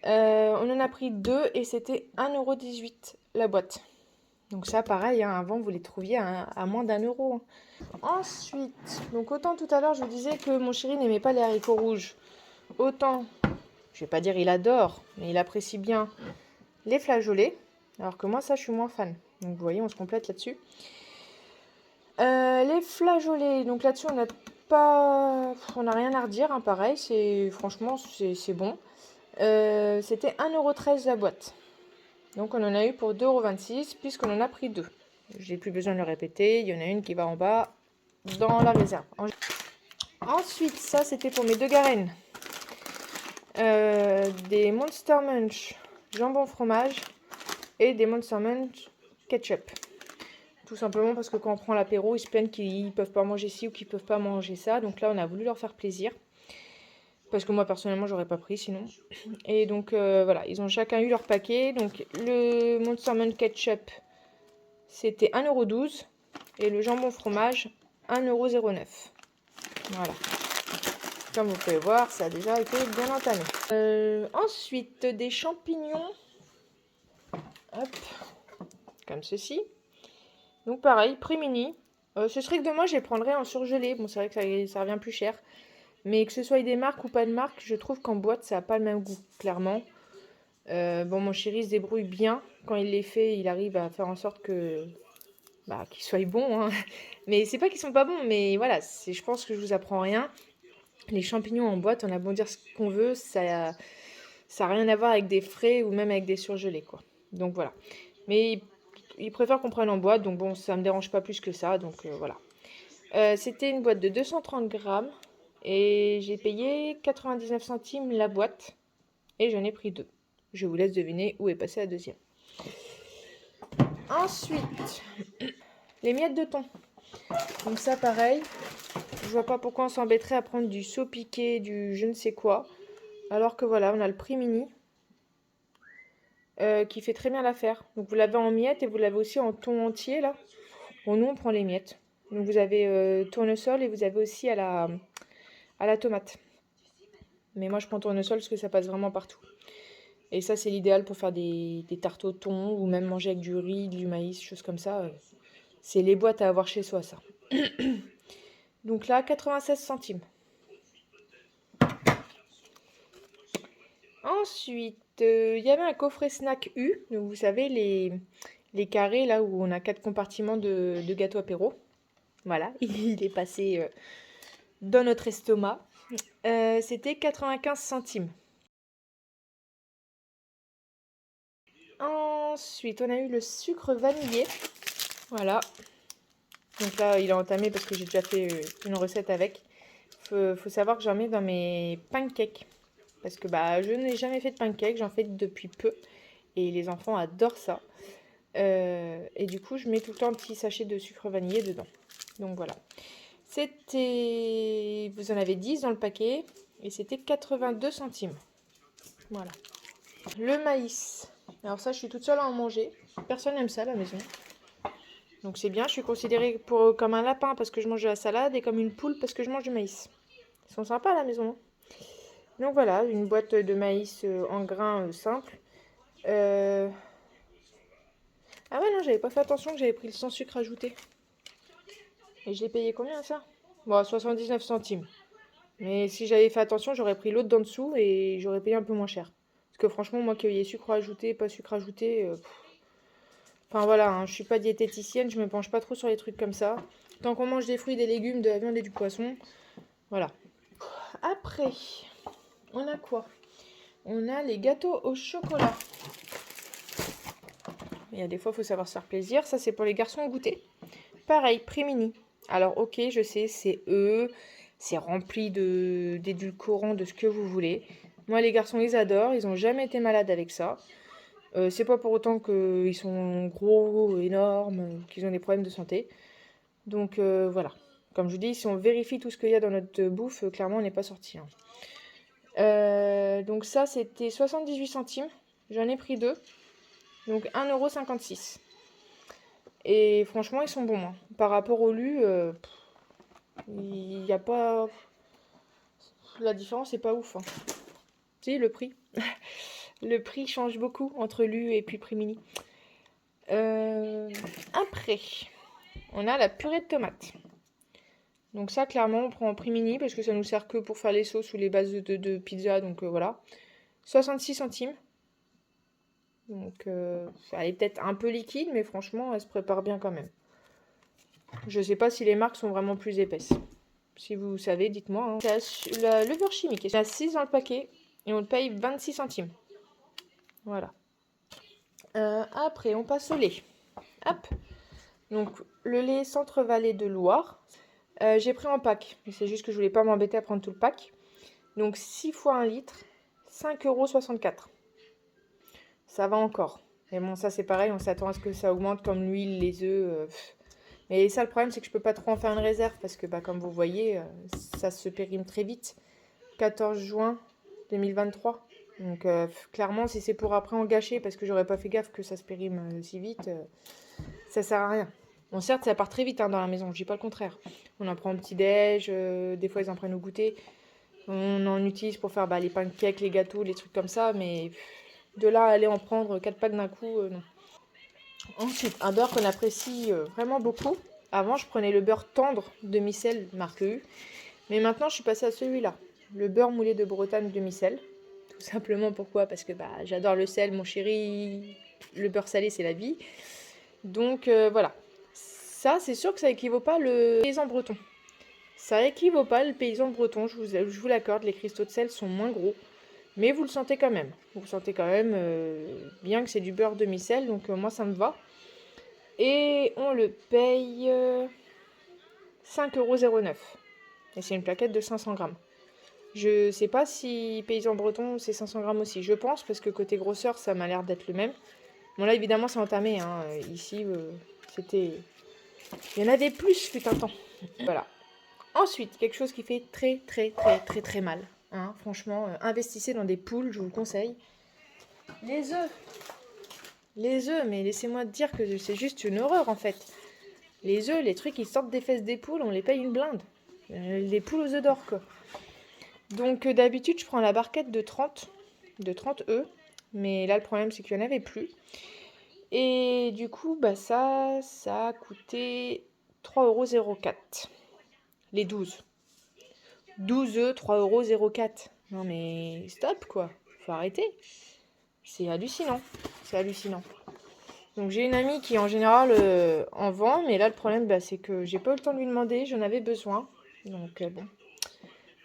On en a pris 2 et c'était 1,18 € la boîte. Donc ça, pareil, hein, avant, vous les trouviez à moins d'1 €. Ensuite, donc autant tout à l'heure, je vous disais que mon chéri n'aimait pas les haricots rouges. Autant, je vais pas dire il adore, mais il apprécie bien les flageolets. Alors que moi, ça, je suis moins fan. Donc vous voyez, on se complète là-dessus. Les flageolets, donc là-dessus, on n'a rien à redire, hein, pareil, franchement, c'est bon. C'était 1,13 € la boîte. Donc on en a eu pour 2,26 € puisqu'on en a pris 2. J'ai plus besoin de le répéter, il y en a une qui va en bas dans la réserve. Ensuite, ça c'était pour mes 2 garennes. Des Monster Munch jambon fromage et des Monster Munch ketchup. Tout simplement parce que quand on prend l'apéro, ils se plaignent qu'ils ne peuvent pas manger ci ou qu'ils ne peuvent pas manger ça. Donc là, on a voulu leur faire plaisir. Parce que moi, personnellement, j'aurais pas pris sinon. Et donc, voilà, ils ont chacun eu leur paquet. Donc, le Monster Munch ketchup, c'était 1,12 € et le jambon fromage 1,09 €. Voilà. Comme vous pouvez voir, ça a déjà été bien entamé. Ensuite, des champignons. Hop. Comme ceci. Donc pareil, prix mini. Ce serait que de moi, je les prendrais en surgelé. Bon, c'est vrai que ça revient plus cher. Mais que ce soit des marques ou pas de marque, je trouve qu'en boîte, ça n'a pas le même goût, clairement. Bon, mon chéri se débrouille bien. Quand il les fait, il arrive à faire en sorte qu'ils soient bons. Hein. Mais c'est pas qu'ils sont pas bons, mais voilà, je pense que je vous apprends rien. Les champignons en boîte, on a beau dire ce qu'on veut, ça n'a rien à voir avec des frais ou même avec des surgelés, quoi. Donc voilà. Mais il préfère qu'on prenne en boîte, donc bon, ça me dérange pas plus que ça, donc voilà. C'était une boîte de 230 grammes et j'ai payé 99 centimes la boîte et j'en ai pris 2. Je vous laisse deviner où est passée la deuxième. Ensuite, les miettes de thon. Donc ça, pareil, je vois pas pourquoi on s'embêterait à prendre du saupiqué, du je ne sais quoi, alors que voilà, on a le prix mini qui fait très bien l'affaire. Donc vous l'avez en miettes et vous l'avez aussi en thon entier là. Bon, nous on prend les miettes. Donc vous avez tournesol et vous avez aussi à la tomate. Mais moi je prends tournesol parce que ça passe vraiment partout. Et ça c'est l'idéal pour faire des tartes au thon ou même manger avec du riz, du maïs, choses comme ça. C'est les boîtes à avoir chez soi ça. Donc là 96 centimes. Ensuite, il y avait un coffret snack U. Donc vous savez les carrés là où on a 4 compartiments de gâteau apéro. Voilà, il est passé dans notre estomac. C'était 95 centimes. Ensuite, on a eu le sucre vanillé. Voilà. Donc là, il est entamé parce que j'ai déjà fait une recette avec. Faut savoir que j'en mets dans mes pancakes. Parce que bah, je n'ai jamais fait de pancakes, j'en fais depuis peu. Et les enfants adorent ça. Et du coup, je mets tout le temps un petit sachet de sucre vanillé dedans. Donc voilà. C'était... Vous en avez 10 dans le paquet. Et c'était 82 centimes. Voilà. Le maïs. Alors ça, je suis toute seule à en manger. Personne n'aime ça à la maison. Donc c'est bien, je suis considérée comme un lapin parce que je mange de la salade et comme une poule parce que je mange du maïs. Ils sont sympas à la maison. Donc voilà, une boîte de maïs en grains simple. Ah ouais, non, j'avais pas fait attention que j'avais pris le sans sucre ajouté. Et je l'ai payé combien ça? Bon, 79 centimes. Mais si j'avais fait attention, j'aurais pris l'autre d'en dessous et j'aurais payé un peu moins cher. Parce que franchement, moi, qu'il y ait sucre ajouté, pas sucre ajouté... Enfin voilà, hein, je suis pas diététicienne, je me penche pas trop sur les trucs comme ça. Tant qu'on mange des fruits, des légumes, de la viande et du poisson, voilà. Après, on a quoi? On a les gâteaux au chocolat. Il y a des fois, il faut savoir se faire plaisir. Ça, c'est pour les garçons au goûter. Pareil, prix mini. Alors, ok, je sais, c'est eux. C'est rempli d'édulcorants, de ce que vous voulez. Moi, les garçons, ils adorent. Ils n'ont jamais été malades avec ça. C'est pas pour autant qu'ils sont gros, énormes, qu'ils ont des problèmes de santé. Donc, voilà. Comme je vous dis, si on vérifie tout ce qu'il y a dans notre bouffe, clairement, on n'est pas sorti. Donc ça, c'était 78 centimes. J'en ai pris 2. Donc 1,56 €. Et franchement, ils sont bons. Hein. Par rapport au lu, il n'y a pas... La différence n'est pas ouf. Hein. Si, le prix. Le prix change beaucoup entre lu et puis prix mini. Après, on a la purée de tomates. Donc ça, clairement, on prend en prix mini parce que ça nous sert que pour faire les sauces ou les bases de pizza. Donc voilà. 66 centimes. Donc elle est peut-être un peu liquide, mais franchement, elle se prépare bien quand même. Je sais pas si les marques sont vraiment plus épaisses. Si vous savez, dites-moi. Hein. Le beurre chimique. Il y a 6 dans le paquet et on le paye 26 centimes. Voilà. Après, on passe au lait. Hop. Donc, le lait Centre-Vallée de Loire. J'ai pris en pack. C'est juste que je voulais pas m'embêter à prendre tout le pack. Donc, 6 fois 1 litre, 5,64 €. Ça va encore. Mais bon, ça c'est pareil, on s'attend à ce que ça augmente comme l'huile, les œufs. Mais ça, le problème, c'est que je peux pas trop en faire une réserve parce que, bah, comme vous voyez, ça se périme très vite. 14 juin 2023. Donc, clairement, si c'est pour après en gâcher parce que j'aurais pas fait gaffe que ça se périme si vite, ça sert à rien. Bon, certes, ça part très vite hein, dans la maison, je dis pas le contraire. On en prend au petit-déj, des fois ils en prennent au goûter. On en utilise pour faire les pancakes, les gâteaux, les trucs comme ça, mais de là à aller en prendre 4 packs d'un coup, non. Ensuite, un beurre qu'on apprécie vraiment beaucoup. Avant, je prenais le beurre tendre demi-sel marque U. Mais maintenant, je suis passée à celui-là. Le beurre moulé de Bretagne demi-sel. Tout simplement pourquoi? Parce que j'adore le sel, mon chéri. Le beurre salé, c'est la vie. Donc, voilà. Ça, c'est sûr que ça équivaut pas le paysan breton. Ça équivaut pas le paysan breton, je vous l'accorde. Les cristaux de sel sont moins gros. Mais vous le sentez quand même. Vous le sentez quand même bien que c'est du beurre demi-sel. Donc moi, ça me va. Et on le paye 5,09 €. Et c'est une plaquette de 500 grammes. Je sais pas si paysan breton, c'est 500 grammes aussi. Je pense, parce que côté grosseur, ça m'a l'air d'être le même. Bon là, évidemment, c'est entamé. Hein. Ici, c'était... Il y en avait plus, fut un temps. Voilà. Ensuite, quelque chose qui fait très mal. Hein, franchement, investissez dans des poules, je vous le conseille. Les œufs. Les œufs, mais laissez-moi te dire que c'est juste une horreur en fait. Les œufs, les trucs qui sortent des fesses des poules, on les paye une blinde. Les poules aux œufs d'or quoi. Donc d'habitude, je prends la barquette de 30 œufs. Mais là, le problème, c'est qu'il n'y en avait plus. Et du coup, ça a coûté 3,04 €. Les 12. 12 œufs, 3,04 €. Non mais stop quoi, faut arrêter. C'est hallucinant, c'est hallucinant. Donc j'ai une amie qui en général en vend, mais là le problème c'est que j'ai pas eu le temps de lui demander, j'en avais besoin. Donc bon,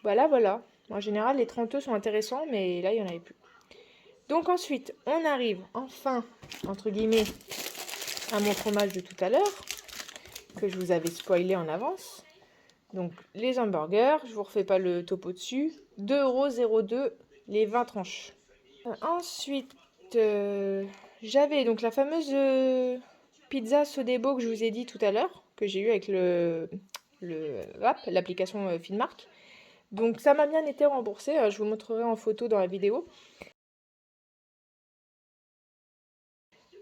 voilà. En général les 30 œufs sont intéressants, mais là il y en avait plus. Donc ensuite on arrive enfin, entre guillemets, à mon fromage de tout à l'heure. que je vous avais spoilé en avance. Donc les hamburgers, je vous refais pas le topo dessus, 2,02 € les 20 tranches. Ensuite, j'avais donc la fameuse pizza Sodebo que je vous ai dit tout à l'heure, que j'ai eu avec l'application Finmark. Donc ça m'a bien été remboursé, je vous montrerai en photo dans la vidéo.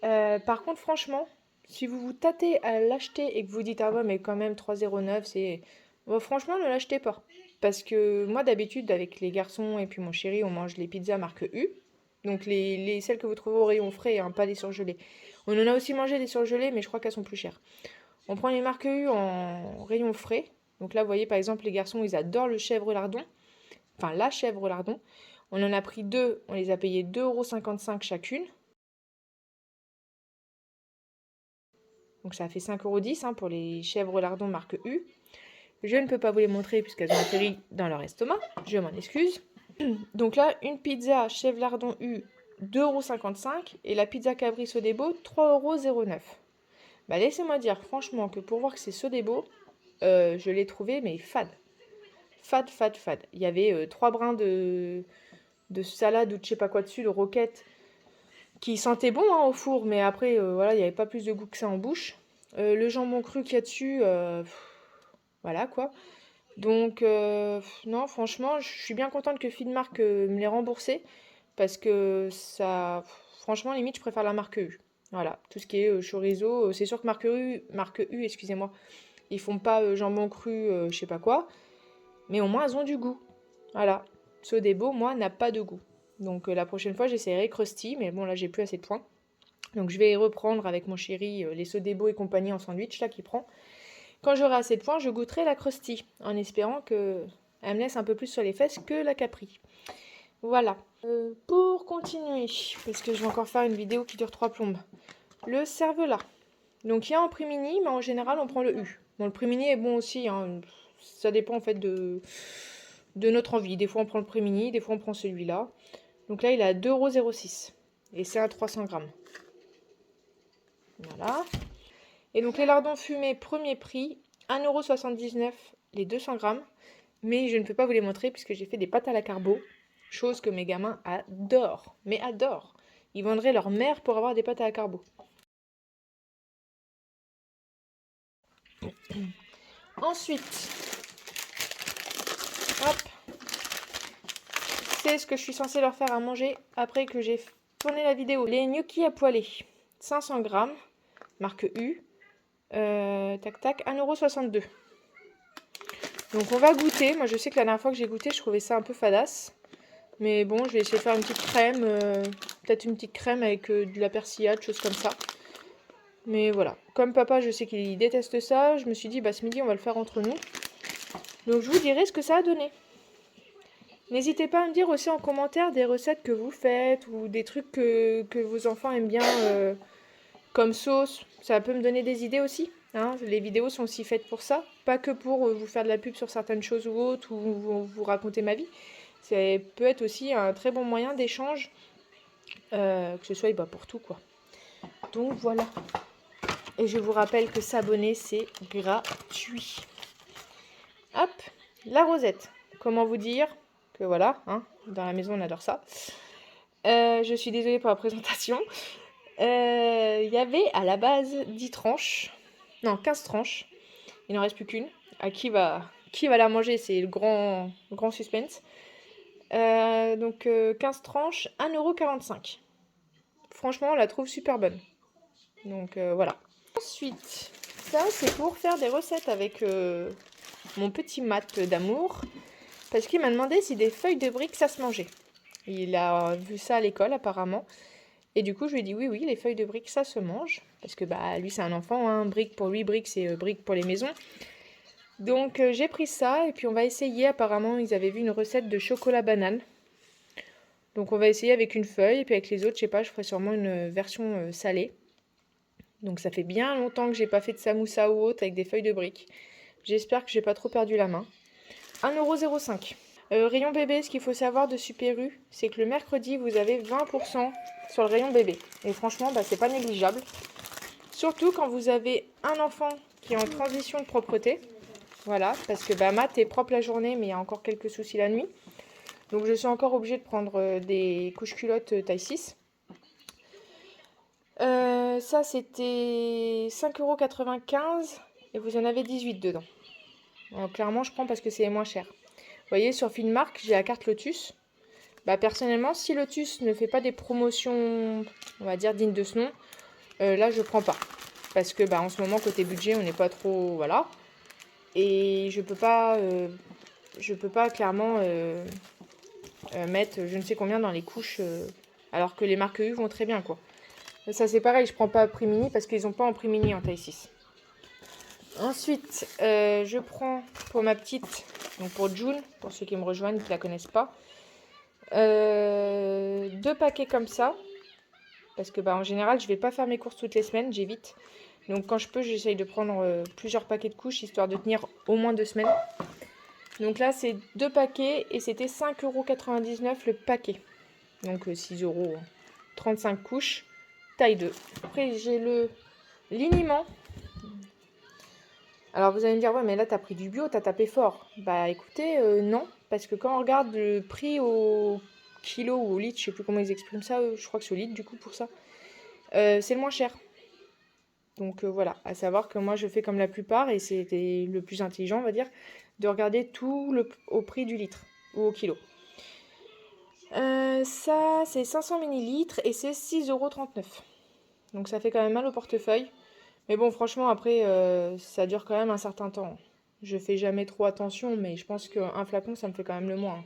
Par contre, franchement, si vous vous tâtez à l'acheter et que vous dites ah ouais mais quand même 3,09 c'est... Bon, franchement, ne l'achetez pas. Parce que moi d'habitude avec les garçons et puis mon chéri on mange les pizzas marque U. Donc celles que vous trouvez au rayon frais, hein, pas les surgelées. On en a aussi mangé des surgelées mais je crois qu'elles sont plus chères. On prend les marques U en rayon frais. Donc là vous voyez par exemple les garçons ils adorent le chèvre lardon. Enfin la chèvre lardon. On en a pris deux, on les a payés 2,55 € chacune. Donc ça a fait 5,10 € pour les chèvres lardons marque U. Je ne peux pas vous les montrer puisqu'elles ont atterri dans leur estomac. Je m'en excuse. Donc là, une pizza chèvre lardon U, 2,55 € et la pizza Cabri Sodebo, 3,09 €. Bah laissez-moi dire franchement que pour voir que c'est Sodebo, je l'ai trouvé mais fade. Fade. Il y avait 3 brins de salade ou de je sais pas quoi dessus, de roquette, qui sentait bon hein, au four, mais après, voilà, il n'y avait pas plus de goût que ça en bouche. Le jambon cru qu'il y a dessus, voilà quoi. Donc, non, franchement, je suis bien contente que Finmark me l'ait remboursé, parce que ça, franchement, limite, je préfère la marque U. Voilà, tout ce qui est chorizo, c'est sûr que marque U, excusez-moi, ils font pas jambon cru, je sais pas quoi, mais au moins, elles ont du goût. Voilà, Sodebo, moi, n'a pas de goût. Donc la prochaine fois, j'essaierai Krusty, mais bon, là, j'ai plus assez de points. Donc je vais reprendre avec mon chéri les Sodebo et compagnie en sandwich, là, qui prend. Quand j'aurai assez de points, je goûterai la Krusty, en espérant qu'elle me laisse un peu plus sur les fesses que la Capri. Voilà. Pour continuer, parce que je vais encore faire une vidéo qui dure 3 plombes. Le cervelas. Donc il y a en prix mini, mais en général, on prend le U. Bon, le prix mini est bon aussi, hein. Ça dépend en fait de notre envie. Des fois on prend le prix mini, des fois on prend celui-là. Donc là il est à 2,06 € et c'est à 300 grammes. Voilà. Et donc les lardons fumés premier prix, 1,79 € les 200 grammes. Mais je ne peux pas vous les montrer puisque j'ai fait des pâtes à la carbo. Chose que mes gamins adorent. Mais adorent. Ils vendraient leur mère pour avoir des pâtes à la carbo. Ensuite, hop, c'est ce que je suis censée leur faire à manger après que j'ai tourné la vidéo. Les gnocchis à poêler, 500 grammes, marque U, 1,62 €. Donc on va goûter. Moi je sais que la dernière fois que j'ai goûté, je trouvais ça un peu fadasse. Mais bon, je vais essayer de faire une petite crème, peut-être une petite crème avec de la persillade, choses comme ça. Mais voilà, comme papa, je sais qu'il déteste ça, je me suis dit, bah ce midi, on va le faire entre nous. Donc je vous dirai ce que ça a donné. N'hésitez pas à me dire aussi en commentaire des recettes que vous faites ou des trucs que vos enfants aiment bien comme sauce. Ça peut me donner des idées aussi. Hein. Les vidéos sont aussi faites pour ça, pas que pour vous faire de la pub sur certaines choses ou autres ou vous raconter ma vie. Ça peut être aussi un très bon moyen d'échange, que ce soit pour tout quoi. Donc voilà. Et je vous rappelle que s'abonner, c'est gratuit. Hop, la rosette. Comment vous dire que voilà, hein, dans la maison, on adore ça. Je suis désolée pour la présentation. Il y avait à la base 10 tranches. Non, 15 tranches. Il n'en reste plus qu'une. À qui va la manger, c'est le grand suspense. Donc 15 tranches, 1,45 €. Franchement, on la trouve super bonne. Donc voilà. Ensuite, ça c'est pour faire des recettes avec mon petit mat d'amour. Parce qu'il m'a demandé si des feuilles de briques ça se mangeait. Il a vu ça à l'école apparemment. Et du coup je lui ai dit oui, les feuilles de briques ça se mange. Parce que bah lui c'est un enfant, hein. Briques pour lui, briques c'est briques pour les maisons. Donc j'ai pris ça et puis on va essayer. Apparemment ils avaient vu une recette de chocolat banane. Donc on va essayer avec une feuille et puis avec les autres, je sais pas, je ferai sûrement une version salée. Donc ça fait bien longtemps que j'ai pas fait de samoussa ou autre avec des feuilles de briques. J'espère que j'ai pas trop perdu la main. 1,05 €. Rayon bébé, ce qu'il faut savoir de Super U, c'est que le mercredi, vous avez 20% sur le rayon bébé. Et franchement, c'est pas négligeable. Surtout quand vous avez un enfant qui est en transition de propreté. Voilà, parce que Matt est propre la journée, mais il y a encore quelques soucis la nuit. Donc je suis encore obligée de prendre des couches culottes taille 6. Ça, c'était 5,95 € et vous en avez 18 dedans. Donc, clairement, je prends parce que c'est moins cher. Vous voyez, sur Finmark, j'ai la carte Lotus. Personnellement, si Lotus ne fait pas des promotions, on va dire, dignes de ce nom, là, je prends pas. Parce que en ce moment, côté budget, on n'est pas trop... Voilà. Et je peux pas clairement mettre je ne sais combien dans les couches, alors que les marques U vont très bien, quoi. Ça, c'est pareil, je prends pas prix mini parce qu'ils n'ont pas en prix mini en taille 6. Ensuite, je prends pour ma petite, donc pour June, pour ceux qui me rejoignent, qui ne la connaissent pas, 2 paquets comme ça. Parce que en général, je ne vais pas faire mes courses toutes les semaines, j'évite. Donc quand je peux, j'essaye de prendre plusieurs paquets de couches, histoire de tenir au moins 2 semaines. Donc là, c'est 2 paquets et c'était 5,99 € le paquet. Donc 6 €, 35 couches. Taille 2. Après, j'ai le liniment. Alors, vous allez me dire, ouais, mais là, t'as pris du bio, t'as tapé fort. Écoutez, non. Parce que quand on regarde le prix au kilo ou au litre, je sais plus comment ils expriment ça, je crois que c'est au litre, du coup, pour ça, c'est le moins cher. Donc, voilà. À savoir que moi, je fais comme la plupart, et c'était le plus intelligent, on va dire, de regarder tout au prix du litre ou au kilo. Ça, c'est 500 ml et c'est 6,39 €. Donc ça fait quand même mal au portefeuille. Mais bon, franchement, après, ça dure quand même un certain temps. Je fais jamais trop attention, mais je pense qu'un flacon, ça me fait quand même le moins.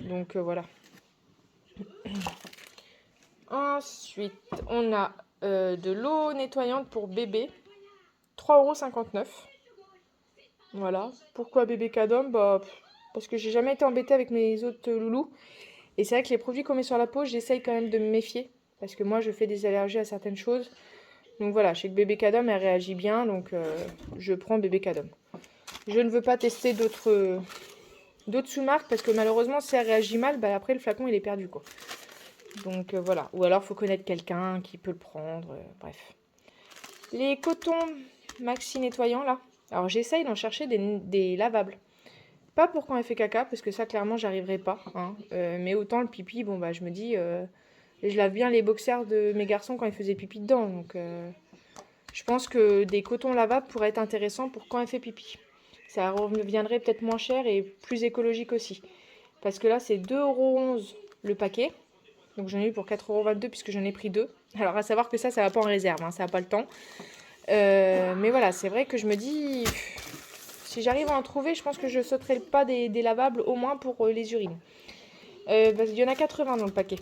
Donc voilà. Ensuite, on a de l'eau nettoyante pour bébé. 3,59 €. Voilà. Pourquoi bébé Cadom? Parce que j'ai jamais été embêtée avec mes autres loulous. Et c'est vrai que les produits qu'on met sur la peau, j'essaye quand même de me méfier. Parce que moi, je fais des allergies à certaines choses. Donc voilà, je sais que bébé Cadom, elle réagit bien. Donc je prends bébé Cadom. Je ne veux pas tester d'autres sous-marques. Parce que malheureusement, si elle réagit mal, après le flacon, il est perdu, quoi. Donc voilà. Ou alors, il faut connaître quelqu'un qui peut le prendre. Bref. Les cotons maxi nettoyants, là. Alors, j'essaye d'en chercher des lavables. Pas pour quand elle fait caca, parce que ça, clairement, j'arriverai pas. Hein. Mais autant le pipi, je me dis... je lave bien les boxers de mes garçons quand ils faisaient pipi dedans. Donc, je pense que des cotons lavables pourraient être intéressants pour quand elle fait pipi. Ça reviendrait peut-être moins cher et plus écologique aussi. Parce que là, c'est 2,11 € le paquet. Donc, j'en ai eu pour 4,22 € puisque j'en ai pris 2. Alors, à savoir que ça va pas en réserve. Hein, ça n'a pas le temps. Mais voilà, c'est vrai que je me dis... Si j'arrive à en trouver, je pense que je sauterai le pas des lavables, au moins pour les urines. Il y en a 80 dans le paquet.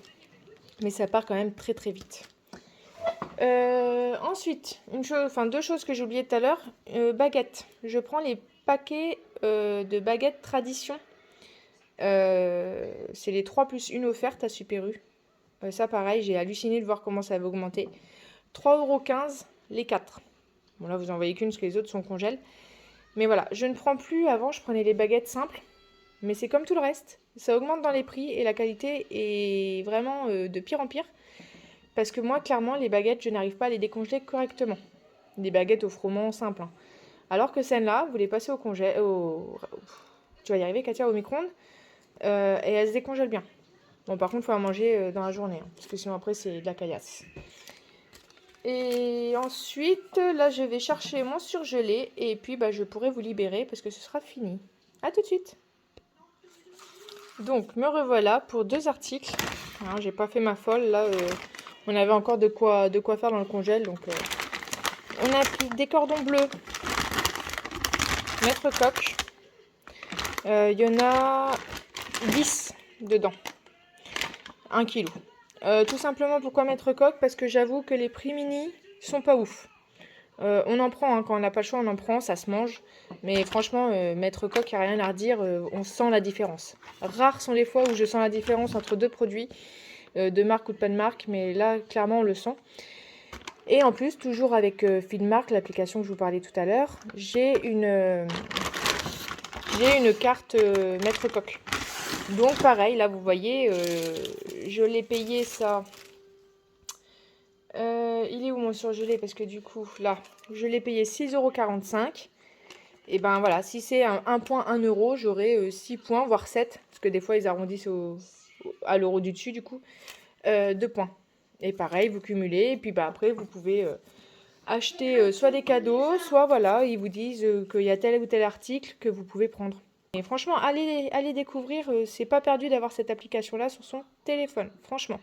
Mais ça part quand même très très vite. Ensuite, deux choses que j'ai oubliées tout à l'heure. Baguettes. Je prends les paquets de baguettes tradition. C'est les 3 plus 1 offertes à Super U. Ça pareil, j'ai halluciné de voir comment ça avait augmenté. 3,15 € les 4. Bon là, vous en voyez qu'une parce que les autres sont congèles. Mais voilà, je ne prends plus. Avant, je prenais les baguettes simples. Mais c'est comme tout le reste. Ça augmente dans les prix et la qualité est vraiment de pire en pire. Parce que moi, clairement, les baguettes, je n'arrive pas à les décongeler correctement. Des baguettes au froment simple. Hein. Alors que celles-là, vous les passez au congèle... Tu vas y arriver, Katia, au micro-ondes. Et elles se décongèlent bien. Bon, par contre, il faut en manger dans la journée. Hein, parce que sinon, après, c'est de la caillasse. Et ensuite, là, je vais chercher mon surgelé. Et puis, je pourrai vous libérer parce que ce sera fini. A tout de suite. Donc, me revoilà pour 2 articles. Hein, j'ai pas fait ma folle. Là, on avait encore de quoi faire dans le congèle. Donc, on a pris des cordons bleus. Maître Coq. Il y en a 10 dedans. 1 kg. Tout simplement, pourquoi Maître Coq? Parce que j'avoue que les prix mini sont pas ouf. On en prend, hein, quand on n'a pas le choix, on en prend, ça se mange. Mais franchement, Maître Coq, il n'y a rien à redire, on sent la différence. Rares sont les fois où je sens la différence entre 2 produits, de marque ou de pas de marque, mais là, clairement, on le sent. Et en plus, toujours avec Finmark, l'application que je vous parlais tout à l'heure, j'ai une carte Maître Coq. Donc pareil, là, vous voyez, je l'ai payé ça Il est où mon surgelé? Parce que du coup, là, je l'ai payé 6,45 €. Et ben voilà, si c'est un point 1 euro, j'aurai 6 points, voire 7. Parce que des fois, ils arrondissent à l'euro du dessus, du coup. 2 points. Et pareil, vous cumulez. Et puis bah, après, vous pouvez acheter soit des cadeaux, soit voilà, ils vous disent qu'il y a tel ou tel article que vous pouvez prendre. Et franchement, allez découvrir, c'est pas perdu d'avoir cette application-là sur son téléphone, franchement.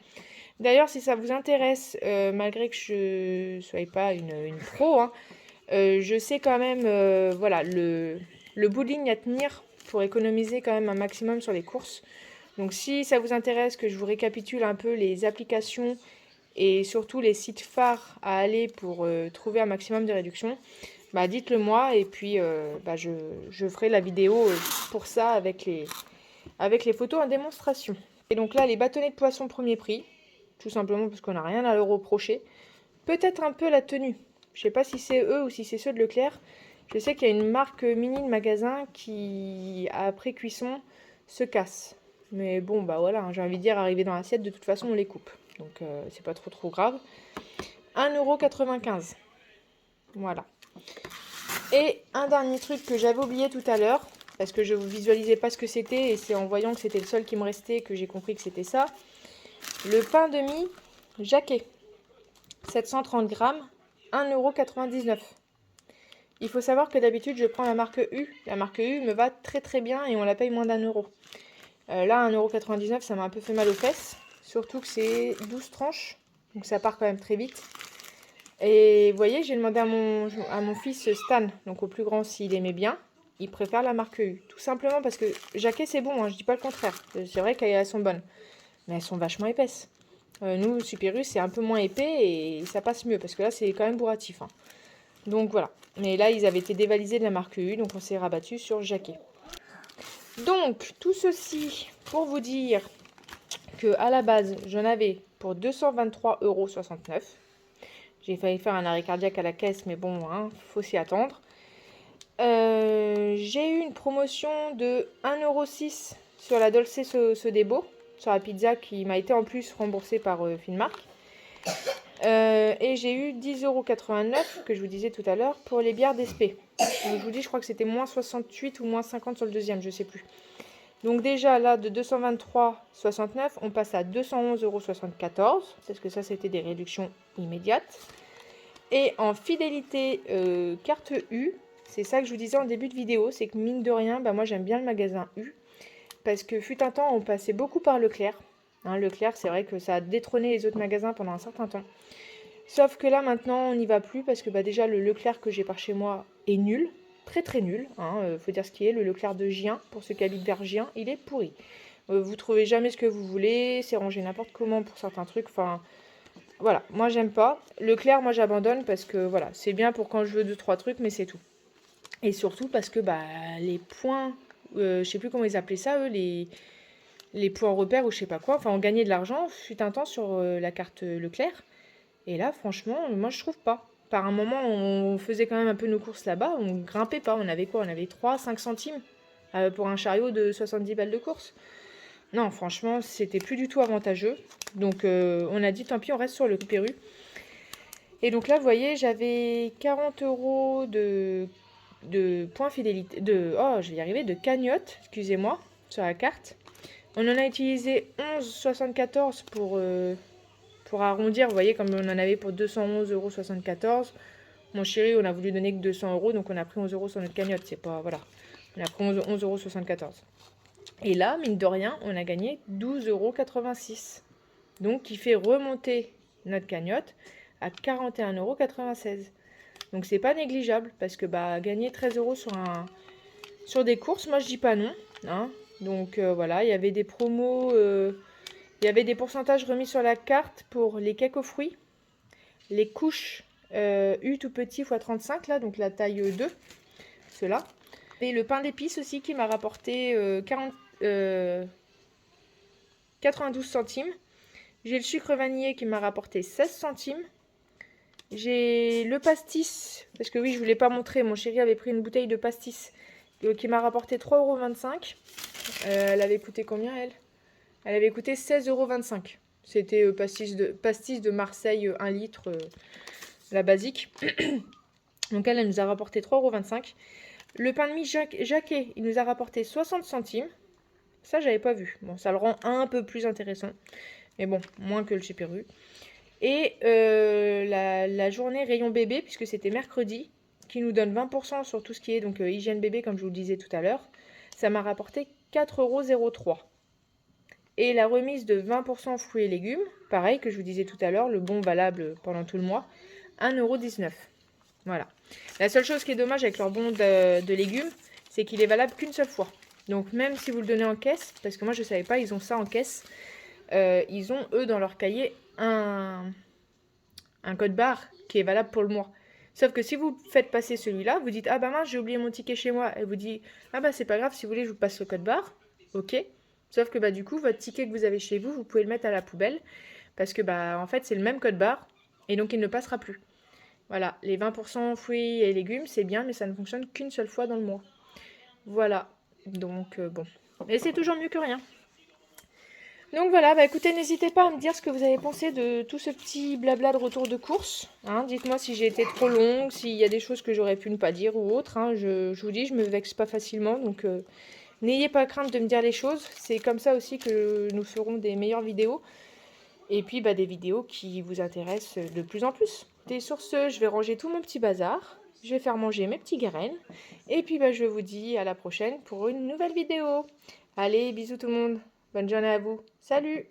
D'ailleurs, si ça vous intéresse, malgré que je ne sois pas une pro, hein, je sais quand même voilà, le bout de ligne à tenir pour économiser quand même un maximum sur les courses. Donc si ça vous intéresse que je vous récapitule un peu les applications et surtout les sites phares à aller pour trouver un maximum de réductions, bah dites-le moi et puis bah je ferai la vidéo pour ça avec les photos en démonstration. Et donc là, les bâtonnets de poisson premier prix, tout simplement parce qu'on n'a rien à leur reprocher. Peut-être un peu la tenue. Je sais pas si c'est eux ou si c'est ceux de Leclerc. Je sais qu'il y a une marque mini de magasin qui, après cuisson, se casse. Mais bon, bah voilà, hein, j'ai envie de dire, arrivé dans l'assiette, de toute façon, on les coupe. Donc, c'est pas trop grave. 1,95 €. Voilà. Et un dernier truc que j'avais oublié tout à l'heure, parce que je ne visualisais pas ce que c'était, et c'est en voyant que c'était le seul qui me restait que j'ai compris que c'était ça. Le pain de mie Jacquet. 730 grammes, 1,99 €. Il faut savoir que d'habitude, je prends la marque U. La marque U me va très bien et on la paye moins d'1 €. Là, 1,99 €, ça m'a un peu fait mal aux fesses. Surtout que c'est 12 tranches, donc ça part quand même très vite. Et vous voyez, j'ai demandé à mon fils Stan, donc au plus grand, s'il aimait bien. Il préfère la marque U. Tout simplement parce que Jacquet, c'est bon, hein, je dis pas le contraire. C'est vrai qu'elles sont bonnes, mais elles sont vachement épaisses. Nous, Super U, c'est un peu moins épais et ça passe mieux parce que là, c'est quand même bourratif. Hein. Donc voilà. Mais là, ils avaient été dévalisés de la marque U, donc on s'est rabattu sur Jacquet. Donc, tout ceci pour vous dire que à la base, j'en avais pour 223,69 €. J'ai failli faire un arrêt cardiaque à la caisse, mais bon, hein, faut s'y attendre. J'ai eu une promotion de 1,06 € sur la Dolce Sodebo, sur la pizza qui m'a été en plus remboursée par Finmark. Et j'ai eu 10,89 € que je vous disais tout à l'heure pour les bières d'Espé. Donc je vous dis, je crois que c'était moins 68 ou moins 50 sur le deuxième, je sais plus. Donc déjà là, de 223,69, on passe à 211,74 € parce que ça, c'était des réductions immédiates. Et en fidélité carte U, c'est ça que je vous disais en début de vidéo, c'est que mine de rien, bah moi j'aime bien le magasin U. Parce que fut un temps, on passait beaucoup par Leclerc. Hein, Leclerc, c'est vrai que ça a détrôné les autres magasins pendant un certain temps. Sauf que là, maintenant, on n'y va plus parce que bah, déjà, le Leclerc que j'ai par chez moi est nul. Très nul. Hein, faut dire ce qui est. Le Leclerc de Gien, pour ceux qui habitent vers Gien, il est pourri. Vous trouvez jamais ce que vous voulez. C'est rangé n'importe comment pour certains trucs. Enfin, voilà. Moi, j'aime pas. Leclerc, moi, j'abandonne parce que voilà, c'est bien pour quand je veux 2-3 trucs, mais c'est tout. Et surtout parce que bah, les points, je sais plus comment ils appelaient ça, eux, les points repères ou je sais pas quoi. Enfin, on gagnait de l'argent, fut un temps sur la carte Leclerc. Et là, franchement, moi, je trouve pas. Par un moment, on faisait quand même un peu nos courses là-bas. On grimpait pas. On avait quoi? On avait 3-5 centimes pour un chariot de 70 balles de course. Non, franchement, c'était plus du tout avantageux. Donc, on a dit, tant pis, on reste sur le Pérou. Et donc là, vous voyez, j'avais 40 € de points fidélité. Oh, je vais y arriver, de cagnotte, excusez-moi, sur la carte. On en a utilisé 11,74 pour arrondir, vous voyez, comme on en avait pour 211,74 €. Mon chéri, on a voulu donner que 200 €, donc on a pris 11 € sur notre cagnotte. C'est pas, voilà, on a pris 11,74 €. Et là, mine de rien, on a gagné 12,86 €. Donc, qui fait remonter notre cagnotte à 41,96 €. Donc, c'est pas négligeable parce que bah, gagner 13 € sur des courses, moi je dis pas non. Hein. Donc, voilà, il y avait des promos. Il y avait des pourcentages remis sur la carte pour les cakes aux fruits, les couches U tout petit x 35, là, donc la taille 2, ceux-là. Et le pain d'épices aussi qui m'a rapporté 92 centimes. J'ai le sucre vanillé qui m'a rapporté 16 centimes. J'ai le pastis, parce que oui, je ne vous l'ai pas montré, mon chéri avait pris une bouteille de pastis qui m'a rapporté 3,25 €. Elle avait coûté combien, elle? Elle avait coûté 16,25 €. C'était pastis de Marseille 1 litre, la basique. Donc elle nous a rapporté 3,25 €. Le pain de mie Jacquet, il nous a rapporté 60 centimes. Ça, j'avais pas vu. Bon, ça le rend un peu plus intéressant. Mais bon, moins que le chez Perru. Et la journée rayon bébé, puisque c'était mercredi, qui nous donne 20% sur tout ce qui est donc hygiène bébé, comme je vous le disais tout à l'heure, ça m'a rapporté 4,03 €. Et la remise de 20% fruits et légumes, pareil que je vous disais tout à l'heure, le bon valable pendant tout le mois, 1,19 €. Voilà. La seule chose qui est dommage avec leur bon de légumes, c'est qu'il est valable qu'une seule fois. Donc même si vous le donnez en caisse, parce que moi je ne savais pas, ils ont ça en caisse, ils ont eux dans leur cahier un code barre qui est valable pour le mois. Sauf que si vous faites passer celui-là, vous dites ah bah mince j'ai oublié mon ticket chez moi, et vous dites ah bah c'est pas grave, si vous voulez je vous passe le code barre, ok. Sauf que bah du coup votre ticket que vous avez chez vous, vous pouvez le mettre à la poubelle parce que bah en fait c'est le même code barre et donc il ne passera plus. Voilà, les 20% fruits et légumes c'est bien mais ça ne fonctionne qu'une seule fois dans le mois. Voilà, donc bon. Mais c'est toujours mieux que rien. Donc voilà, bah écoutez, n'hésitez pas à me dire ce que vous avez pensé de tout ce petit blabla de retour de course. Hein. Dites-moi si j'ai été trop longue, s'il y a des choses que j'aurais pu ne pas dire ou autre. Hein. Je vous dis, je me vexe pas facilement, donc n'ayez pas crainte de me dire les choses. C'est comme ça aussi que nous ferons des meilleures vidéos. Et puis bah, des vidéos qui vous intéressent de plus en plus. Et sur ce, je vais ranger tout mon petit bazar. Je vais faire manger mes petits graines. Et puis bah, je vous dis à la prochaine pour une nouvelle vidéo. Allez, bisous tout le monde. Bonne journée à vous. Salut!